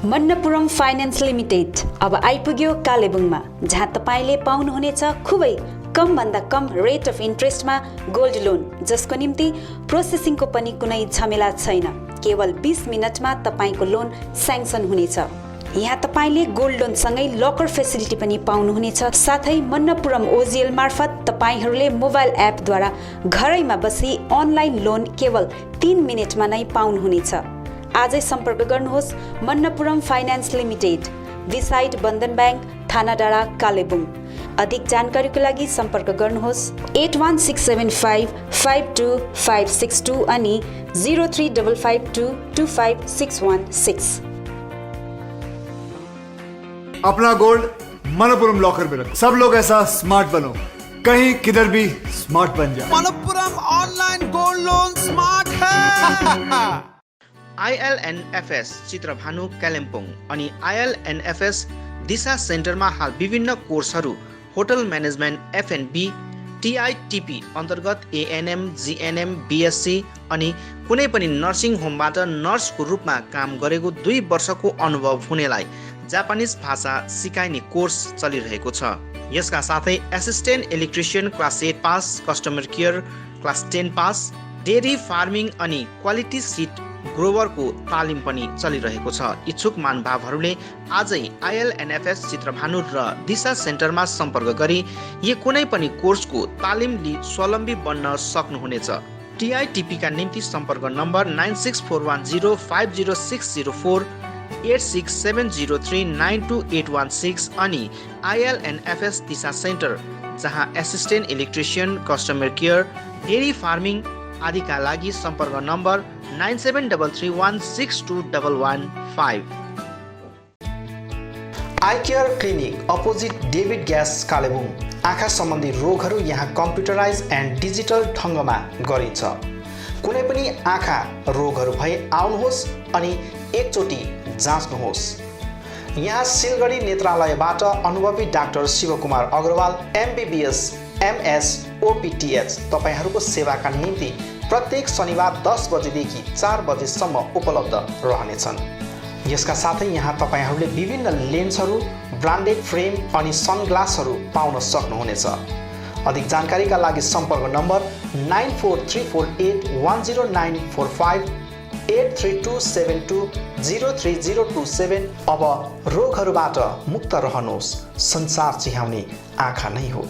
[SPEAKER 1] मन्नपुरम फाइनेन्स लिमिटेड अब आइपुग्यो कालेबुङमा, जहाँ तपाईँले पाउनुहुनेछ खुबै कमभन्दा कम रेट अफ इन्ट्रेस्टमा गोल्ड लोन, जसको निम्ति प्रोसेसिङको पनि कुनै झमेला छैन। केवल 20 मिनटमा तपाईँको लोन स्याङ्सन हुनेछ। यहाँ तपाईँले गोल्ड लोनसँगै लकर फेसिलिटी पनि पाउनुहुनेछ। साथै मन्नपुरम ओजिएल मार्फत तपाईँहरूले मोबाइल एपद्वारा घरैमा बसी अनलाइन लोन केवल 3 मिनटमा नै पाउनुहुनेछ। आजै सम्पर्क गर्नुहोस् मन्नपुरम फाइनेन्स लिमिटेड, बिसाइड बन्धन ब्याङ्क, थाना डाँडा, कालेबुङ। अधिक जानकारीको लागि सम्पर्क गर्नुहोस् 8167552562 अनि 0355225616।
[SPEAKER 17] अपना गोल्ड मनपुरम लॉकर में रख। सब लोग ऐसा स्मार्ट बनो, कहीं किधर भी स्मार्ट बन जाए।
[SPEAKER 18] Manappuram online gold loan smart है।
[SPEAKER 19] ILNFS चित्रभानु कालिम्पोङ अनि ILNFS दिशा सेन्टरमा हाल विभिन्न कोर्सहरू होटल म्यानेजमेन्ट, F&B, TITP अन्तर्गत ANM, GNM, BSc अनि कुनै पनि नर्सिङ होमबाट नर्सको रूपमा काम गरेको 2 वर्षको अनुभव हुनेलाई जापानिज भाषा सिकाइने कोर्स चलिरहेको छ। यसका साथै assistant electrician class 8 pass, customer care class 10 pass, dairy farming अनि क्वालिटी सिट ग्रोवरको तालिम पनि चलिरहेको छ। इच्छुक महानुभावहरूले आजै ILNFS चित्रभानु र दिशा सेन्टरमा सम्पर्क गरी यो कुनै पनि कोर्सको तालिम लिई स्वावलम्बी बन्न सक्नुहुनेछ। TITP का निम्ति सम्पर्क नम्बर 9641050604, 8670392816 अनि ILNFS दिशा सेन्टर, जहाँ assistant electrician, customer care, dairy farming आदिका लागि सम्पर्क number 9733162115। I care clinic opposite David gas, Kalimpong. आँखा सम्बन्धी रोगहरू यहाँ कम्प्युटराइज एन्ड डिजिटल ढङ्गमा गरिन्छ। कुनै पनि आँखा रोगहरू भए आउनुहोस् अनि एकचोटि जाँच्नुहोस्। यहाँ सिलगढी नेत्रालयबाट अनुभवी doctor Shivkumar Agarwal MBBS MS OPTH तपाईहरूको सेवाका निम्ति प्रत्येक शनिबार 10 बजेदेखि 4 बजेसम्म उपलब्ध रहनेछन्। यसका साथै यहाँ तपाईहरूले विभिन्न लेन्सहरू, ब्रान्डेड फ्रेम अनि सनग्लासहरू पाउन सक्नुहुनेछ। अधिक जानकारीका लागि सम्पर्क नम्बर 9434810945, 8327203027। अब रोगहरूबाट मुक्त रहनुहोस्, संसार चिहाउने आँखा नै हो।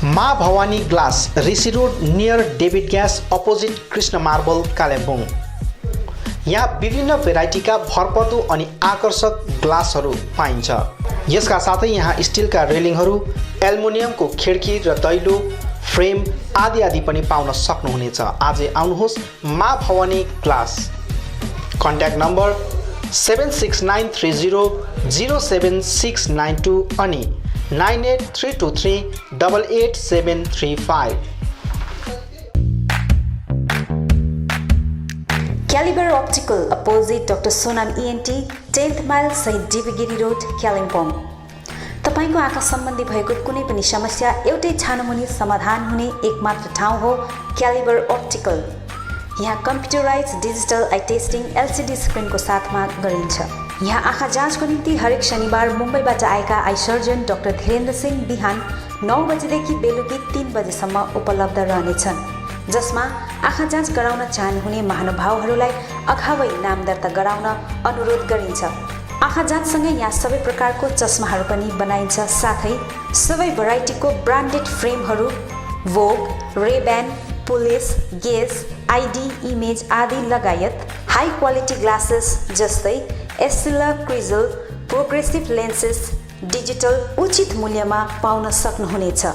[SPEAKER 19] Maa Bhavani glass, Rishi road near David gas opposite Krishna marble, Kalimpong. यहाँ विभिन्न भेराइटीका भरपर्दो अनि आकर्षक ग्लासहरू पाइन्छ। यसका साथै यहाँ स्टिलका रेलिङहरू, एल्युमिनियमको खिड्की र दैलो फ्रेम आदि पनि पाउन सक्नुहुनेछ। आजै आउनुहोस् माँ भवानी ग्लास। कन्ट्याक्ट नम्बर 7693007692 अनि 9832388735।
[SPEAKER 1] Calibre optical opposite doctor Sonam ENT, 10th mile सहित डिबीगिरी रोड, कालिम्पोङ। तपाईँको आँखा सम्बन्धी भएको कुनै पनि समस्या एउटै छानोमुनि समाधान हुने एकमात्र ठाउँ हो क्यालिबर अप्टिकल। यहाँ computerise digital I testing LCD स्क्रिनको साथमा गरिन्छ। यहाँ आँखा जाँचको निम्ति हरेक शनिबार मुम्बईबाट आएका eye surgeon doctor Dhirendra Singh बिहान 9 बजेदेखि बेलुकी 3 बजेसम्म उपलब्ध रहनेछन्, जसमा आँखा जाँच गराउन चाहनुहुने महानुभावहरूलाई अगावै नाम दर्ता गराउन अनुरोध गरिन्छ। आँखा जाँचसँगै यहाँ सबै प्रकारको चस्माहरू पनि बनाइन्छ, साथै सबै भेराइटीको ब्रान्डेड फ्रेमहरू भोग, रेब्यान, पुलिस, गेज, आइडी, इमेज आदि लगायत हाई क्वालिटी ग्लासेस जस्तै एस्टिला, क्रिजल, प्रोग्रेसिभ लेन्सेस डिजिटल उचित मूल्यमा पाउन सक्नुहुनेछ।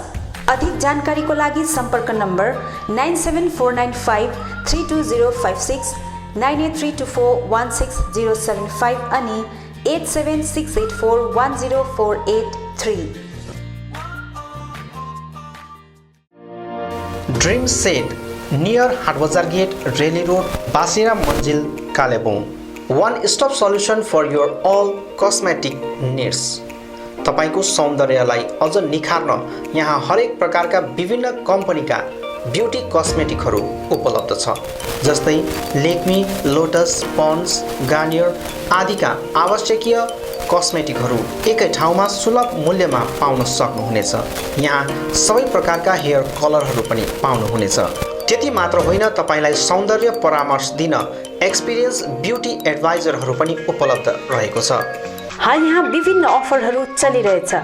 [SPEAKER 1] अधिक जानकारीको लागि सम्पर्क नम्बर 9749532056, 9832416075 अनि 8768410483।
[SPEAKER 19] Dream set near हाटबजार get, Reli road, बासिरा Manjil, Kalimpong. One stop solution for your all cosmetic needs। तपाईको सौन्दर्यलाई अझ निखार्न यहाँ हरेक प्रकारका विभिन्न कम्पनीका ब्युटी कस्मेटिकहरू उपलब्ध छ, जस्तै लेक्मी, लोटस, पन्ड्स, गार्नियर आदिका आवश्यकीय कस्मेटिकहरू एकै ठाउँमा सुलभ मूल्यमा पाउन सक्नुहुनेछ। यहाँ सबै प्रकारका हेयर कलरहरू पनि पाउनुहुनेछ। त्यति मात्र होइन, तपाईलाई सौन्दर्य परामर्श दिन एक्सपिरियन्स ब्युटी एडभाइजरहरू पनि उपलब्ध रहेको छ।
[SPEAKER 1] हाल यहाँ विभिन्न अफरहरू चलिरहेछ।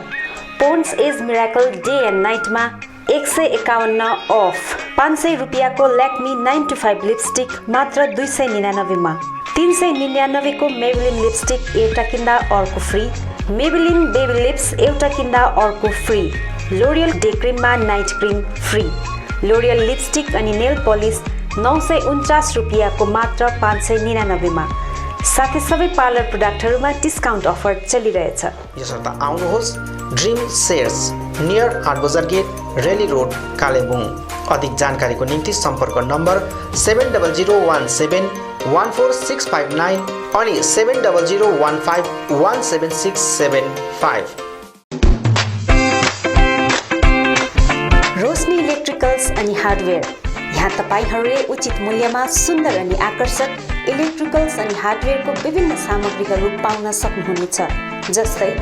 [SPEAKER 1] Pond's age miracle day and नाइटमा 151 अफ, 500 रुपियाँको ल्याक्मी 9 to 5 लिपस्टिक मात्र 299 मा, 399 को मेबेलिन लिपस्टिक एउटा किन्दा अर्को फ्री, मेबेलिन बेबी लिप्स एउटा किन्दा अर्को फ्री, लोरियल डे क्रिममा night cream free, L'Oreal lipstick अनि नेल पलिस 949 रुपियाँको मात्र 599 मा, साथै सबै पार्लर प्रोडक्टहरूमा डिस्काउन्ट अफर चलिरहेछ।
[SPEAKER 19] यसर्थ आउनुहोस् ड्रिम सेयर्स नियर हाटबजार गेट, रेली रोड, कालेबुङ। अधिक जानकारीको निम्ति सम्पर्क नम्बर 7001714659 अनि 7001517675।
[SPEAKER 1] रोशनी इलेक्ट्रिकल्स अनि हार्डवेयर। यहाँ तपाईहरूले उचित मूल्यमा सुन्दर अनि आकर्षक इलेक्ट्रिकल्स अनि हार्डवेयरको विभिन्न सामग्रीहरू पाउन सक्नुहुनेछ, जस्तै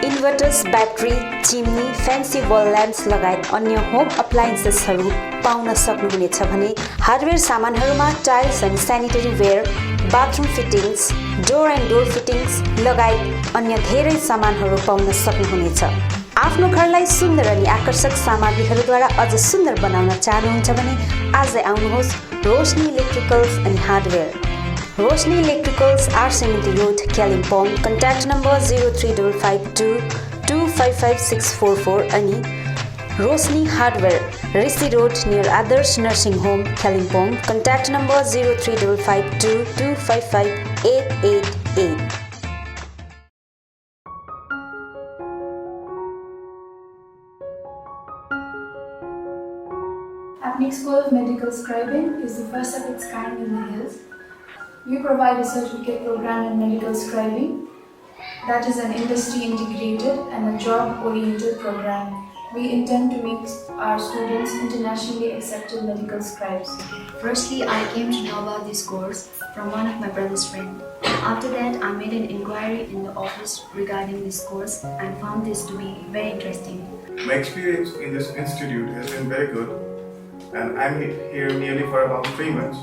[SPEAKER 1] इन्भर्टर्स, ब्याट्री, चिम्नी, फ्यान्सी वल ल्याम्प्स लगायत अन्य होम अप्लायन्सेसहरू पाउन सक्नुहुनेछ भने हार्डवेयर सामानहरूमा टाइल्स अनि sanitary ware, bathroom fittings, door and door fittings लगायत अन्य धेरै सामानहरू पाउन सक्नुहुनेछ। आफ्नो घरलाई सुन्दर अनि आकर्षक सामग्रीहरूद्वारा अझ सुन्दर बनाउन चाहनुहुन्छ भने आजै आउनुहोस् Roshni electricals and hardware. Roshni electricals R सेमिटी रोड, कालिम्पोङ। कन्ट्याक्ट नम्बर 0352255644 अनि Roshni hardware, Rishi road near Adarsh nursing home, Kalimpong. Contact number 0352255888।
[SPEAKER 20] Apnic School of Medical Scribing is the first of its kind in the hills. We provide a certificate program in medical scribing that is an industry integrated and a job oriented program. We intend to make our students internationally accepted medical scribes.
[SPEAKER 21] Firstly, I came to know about this course from one of my brother's friends. After that, I made an inquiry in the office regarding this course and found this to be very interesting.
[SPEAKER 22] My experience in this institute has been very good, and I'm here nearly for about 3 months.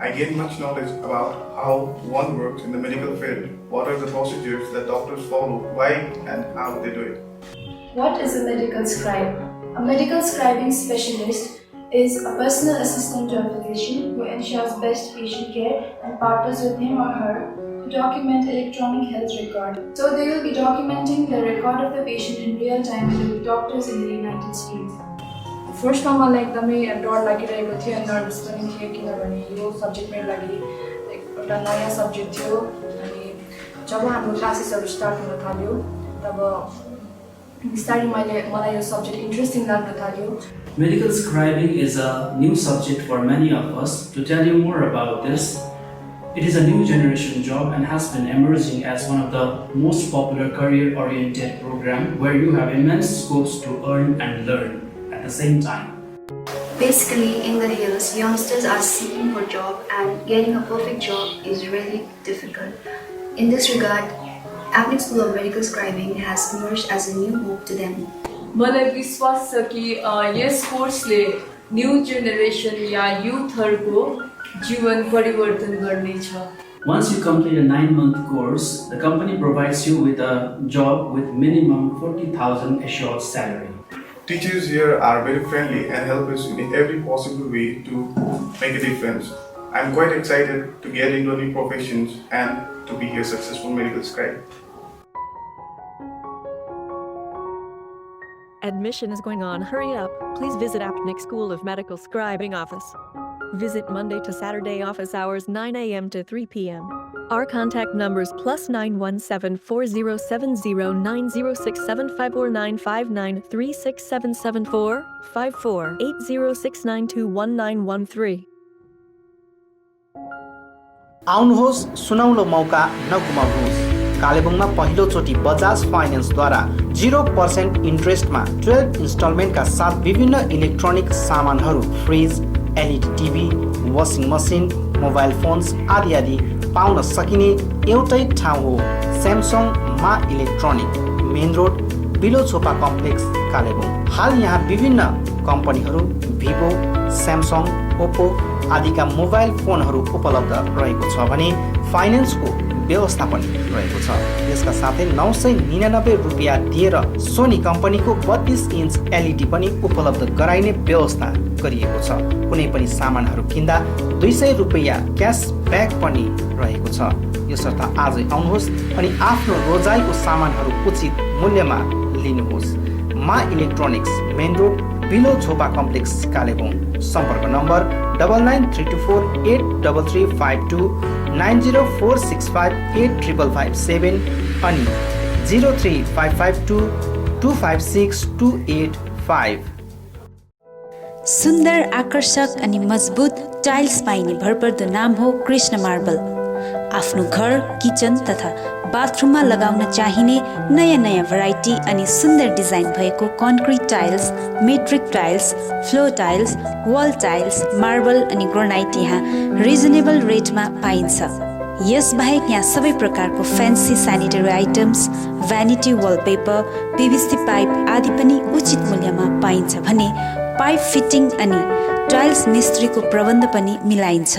[SPEAKER 22] I gained much knowledge about how one works in the medical field, what are the procedures that doctors follow, why and how they do it.
[SPEAKER 20] What is a medical scribe? A medical scribing specialist is a personal assistant to a physician who ensures best patient care and partners with him or her to document electronic health record. So they will be documenting the record of the patient in real time with the doctors in the United States.
[SPEAKER 23] फर्स्टमा मलाई एकदमै डर लागिरहेको थियो, नर्भस पनि थियो, किनभने यो सब्जेक्ट मेरो लागि एउटा नयाँ सब्जेक्ट थियो। अनि जब हाम्रो क्लासेसहरू स्टार्ट हुन थाल्यो तब बिस्तारै मलाई यो सब्जेक्ट इन्ट्रेस्टिङ लाग्न थाल्यो।
[SPEAKER 24] Medical scribing is a new subject for many of us. To tell you more about this, it is a new generation job and has been emerging as one of the most popular career-oriented program where you have immense scopes to earn and learn at the same time.
[SPEAKER 21] Basically, in the hills, youngsters are seeking for a job and getting a perfect job is really difficult. In this regard, Apnic School of Medical Scribing has emerged as a new hope to them.
[SPEAKER 4] मलाई विश्वास छ कि यस कोर्सले न्यू जेनेरेसन या युथहरूको जीवन परिवर्तन गर्नेछ।
[SPEAKER 24] Once you complete a 9-month course, the company provides you with a job with minimum 40,000 assured salary.
[SPEAKER 22] Teachers here are very friendly and help us in every possible way to make a difference. I'm quite excited to get into new professions and to be a successful medical scribe.
[SPEAKER 5] Admission is going on. Hurry up. Please visit Aptenic School of Medical Scribing office. Visit Monday to Saturday office hours 9 a.m. to 3 p.m. Our contact numbers +917 4070 9067 54959 36774 54 8069211913.
[SPEAKER 2] आउनुहोस् सुनौलो मौका नगुमाउनुहोस्। कालेबुङमा पहिलोचोटि बजाज फाइनेन्सद्वारा 0% इन्ट्रेस्टमा 12 इन्स्टलमेन्टका साथ विभिन्न इलेक्ट्रोनिक सामानहरू fridge, LED TV, washing machine, mobile phones आदि आदि पाउन सकिने एउटै ठाउँ हो स्यामसङ मा electronic, main road below Chhopa complex Kalebung. हाल यहाँ विभिन्न कम्पनीहरू भिभो, स्यामसङ, ओप्पो आदिका मोबाइल फोनहरू उपलब्ध रहेको छ भने फाइनेन्सको व्यवस्था पनि रहेको छ। यसका साथै 999 रुपियाँ दिएर सोनी कम्पनीको 32 इन्च एलइडी पनि उपलब्ध गराइने व्यवस्था गरिएको छ। कुनै पनि सामानहरू किन्दा 200 रुपियाँ क्यासब्याक पनि रहेको छ। यसर्थ आजै आउनुहोस् अनि आफ्नो रोजाइको सामानहरू उचित मूल्यमा लिनुहोस्। मा इलेक्ट्रोनिक्स, मेन रोड बिलो झोपा कम्प्लेक्स कालेबुङ। सम्पर्क नम्बर 9932483352 9046585557 अनि 03552256285।
[SPEAKER 1] सुन्दर, आकर्षक अनि मजबुत टाइल्स पाइने भरपर्दो नाम हो कृष्ण मार्बल। आफ्नो घर, किचन तथा बाथरुममा लगाउन चाहिने नयाँ नयाँ भेराइटी अनि सुन्दर डिजाइन भएको concrete tiles, metric tiles, floor tiles, wall tiles, marble अनि ग्रेनाइट यहाँ रिजनेबल रेटमा पाइन्छ। यसबाहेक यहाँ सबै प्रकारको fancy sanitary items, vanity wallpaper, PVC pipe आदि पनि उचित मूल्यमा पाइन्छ भने पाइप फिटिङ अनि टाइल्स मिस्त्रीको प्रबन्ध पनि मिलाइन्छ।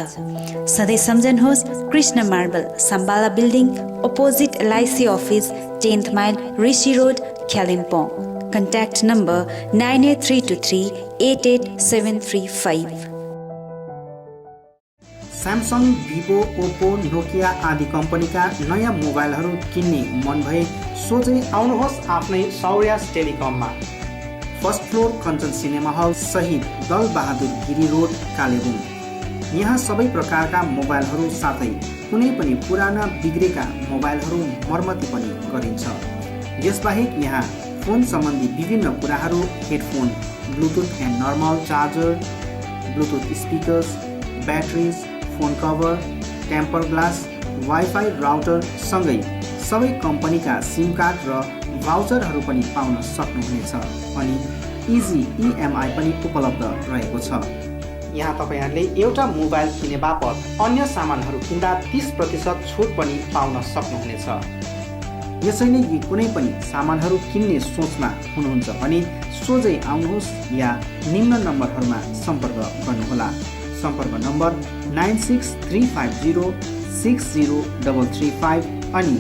[SPEAKER 1] सधैँ सम्झनुहोस् Krishna marble, Sambala building opposite LIC office, 10th mile, Rishi road, Kalimpong. Contact number 9832388735।
[SPEAKER 2] Samsung, Vivo, Oppo, Nokia आदि कम्पनीका नयाँ मोबाइलहरू किन्ने मन भए सोझै आउनुहोस् आफ्नै सौर्यास टेलिकममा। First floor Kanchan cinema hall सहित दल बहादुर गिरी रोड कालेबुङ। यहाँ सबै प्रकारका मोबाइलहरू साथै कुनै पनि पुराना बिग्रेका मोबाइलहरू मर्मती पनि गरिन्छ। यसबाहेक यहाँ फोन सम्बन्धी विभिन्न कुराहरू, headphone, bluetooth and normal charger, bluetooth speakers, batteries, phone cover, temper glass, wifi router सँगै सबै कम्पनीका सिम कार्ड र भाउचरहरू पनि पाउन सक्नुहुनेछ अनि इजी इएमआई पनि उपलब्ध रहेको छ। यहाँ तपाईँहरूले एउटा मोबाइल किने बापत अन्य सामानहरू किन्दा 30% छुट पनि पाउन सक्नुहुनेछ। यसैले यी कुनै पनि सामानहरू किन्ने सोचमा हुनुहुन्छ भने सोझै आउनुहोस् या निम्न नम्बरहरूमा सम्पर्क गर्नुहोला। सम्पर्क नम्बर 9635060335 अनि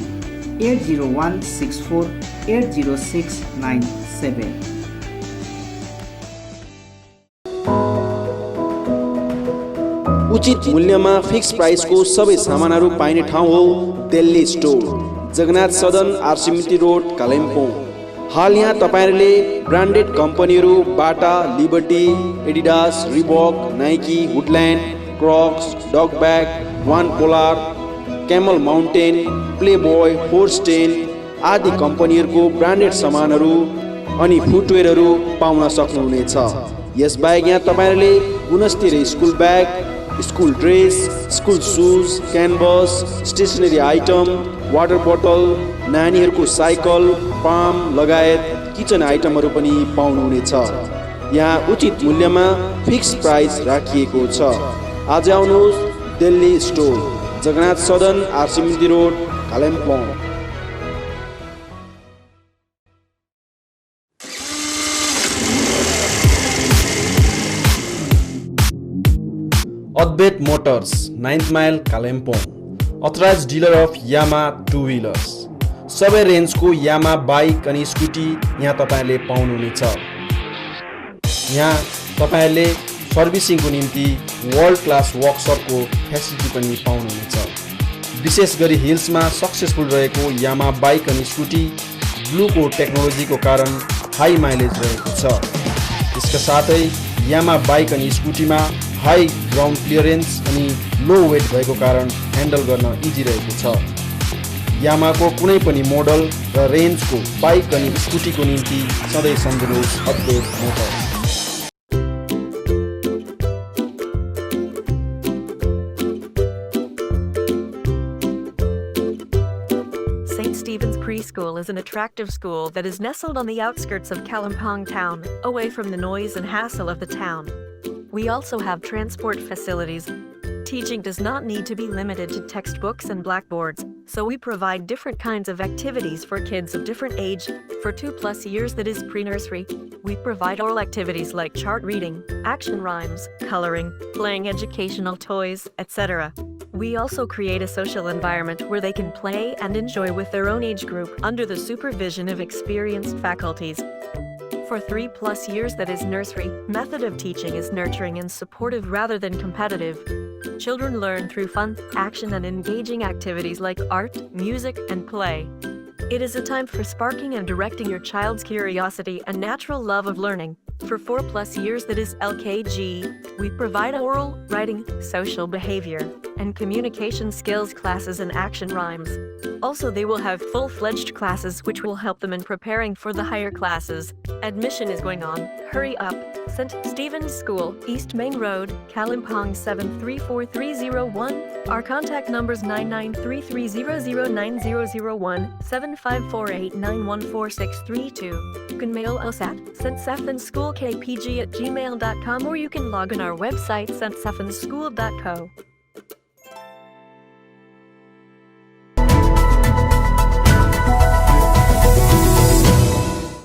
[SPEAKER 2] 8016480697।
[SPEAKER 7] उचित मूल्यमा फिक्स प्राइसको सबै सामानहरू पाइने ठाउँ हो दिल्ली स्टोर, जगन्नाथ सदन, आरसीमिटी रोड, कालिम्पोङ। हाल यहाँ तपाईहरूले ब्रान्डेड कम्पनीहरू Bata, Liberty, Adidas, Reebok, Nike, Woodland, Crocs, Duckback, वान पोलार, कैमल माउन्टेन, प्लेबॉय, होर्स्टेन आदि कम्पनीहरूको ब्रान्डेड सामानहरू अनि फुटवेयरहरू पाउन सक्नुहुनेछ। यसबाहेक यहाँ तपाईहरूले गुणस्तर school bag, school dress, school shoes, canvas, stationery item, water बोतल, नानीहरूको साइकल, पाम लगायत किचन आइटमहरू पनि पाउनुहुनेछ। यहाँ उचित मूल्यमा फिक्स प्राइस राखिएको छ। आज आउनुहोस् Delhi store, Jagannath Sadan, RC Mintri road, Kalimpong. Advait Motors, 9th Mile, Kalimpong. Authorized dealer of Yamaha two-wheelers. सबै रेन्जको यामा बाइक अनि स्कुटी यहाँ तपाईहरुले पाउनुहुनेछ। यहाँ तपाईहरुले सर्भिसिङको निम्ति वर्ल्ड क्लास वर्कसपको फेसिलिटी पनि पाउनुहुनेछ। विशेष गरी हिल्समा सक्सेसफुल रहेको यामा बाइक अनि स्कुटी ब्लूको टेक्नोलोजीको कारण हाई माइलेज रहेको छ। यसका साथै यामा बाइक अनि स्कुटीमा हाई ग्राउन्ड क्लियरेन्स अनि लो वेट भएको कारण ह्यान्डल गर्न इजी रहेको छ। यामाको कुनै पनि मोडल र रेन्जको बाइक अनि स्कुटीको निम्ति सधैँ सम्झनुहोस् अद्भुत motor.
[SPEAKER 5] St. Stephen's Preschool is an attractive school that is nestled on the outskirts of Kalimpong town, away from the noise and hassle of the town. We also have transport facilities. Teaching does not need to be limited to textbooks and blackboards, so we provide different kinds of activities for kids of different age. For 2+ years, that is pre-nursery, we provide oral activities like chart reading, action rhymes, coloring, playing educational toys, etc. We also create a social environment where they can play and enjoy with their own age group under the supervision of experienced faculties. For 3+ years, that is nursery, method of teaching is nurturing and supportive rather than competitive. Children learn through fun, action and engaging activities like art, music and play. It is a time for sparking and directing your child's curiosity and natural love of learning. For 4+ years, that is LKG, we provide oral, writing, social behavior, and communication skills classes and action rhymes. Also, they will have full-fledged classes which will help them in preparing for the higher classes. Admission is going on. Hurry up. St. Stephen's School, East Main Road, Kalimpong 734301. Our contact numbers 9933009001, 7548914632. You can mail us at ststephensschoolkpg@gmail.com or you can log on our website ststephensschool.co.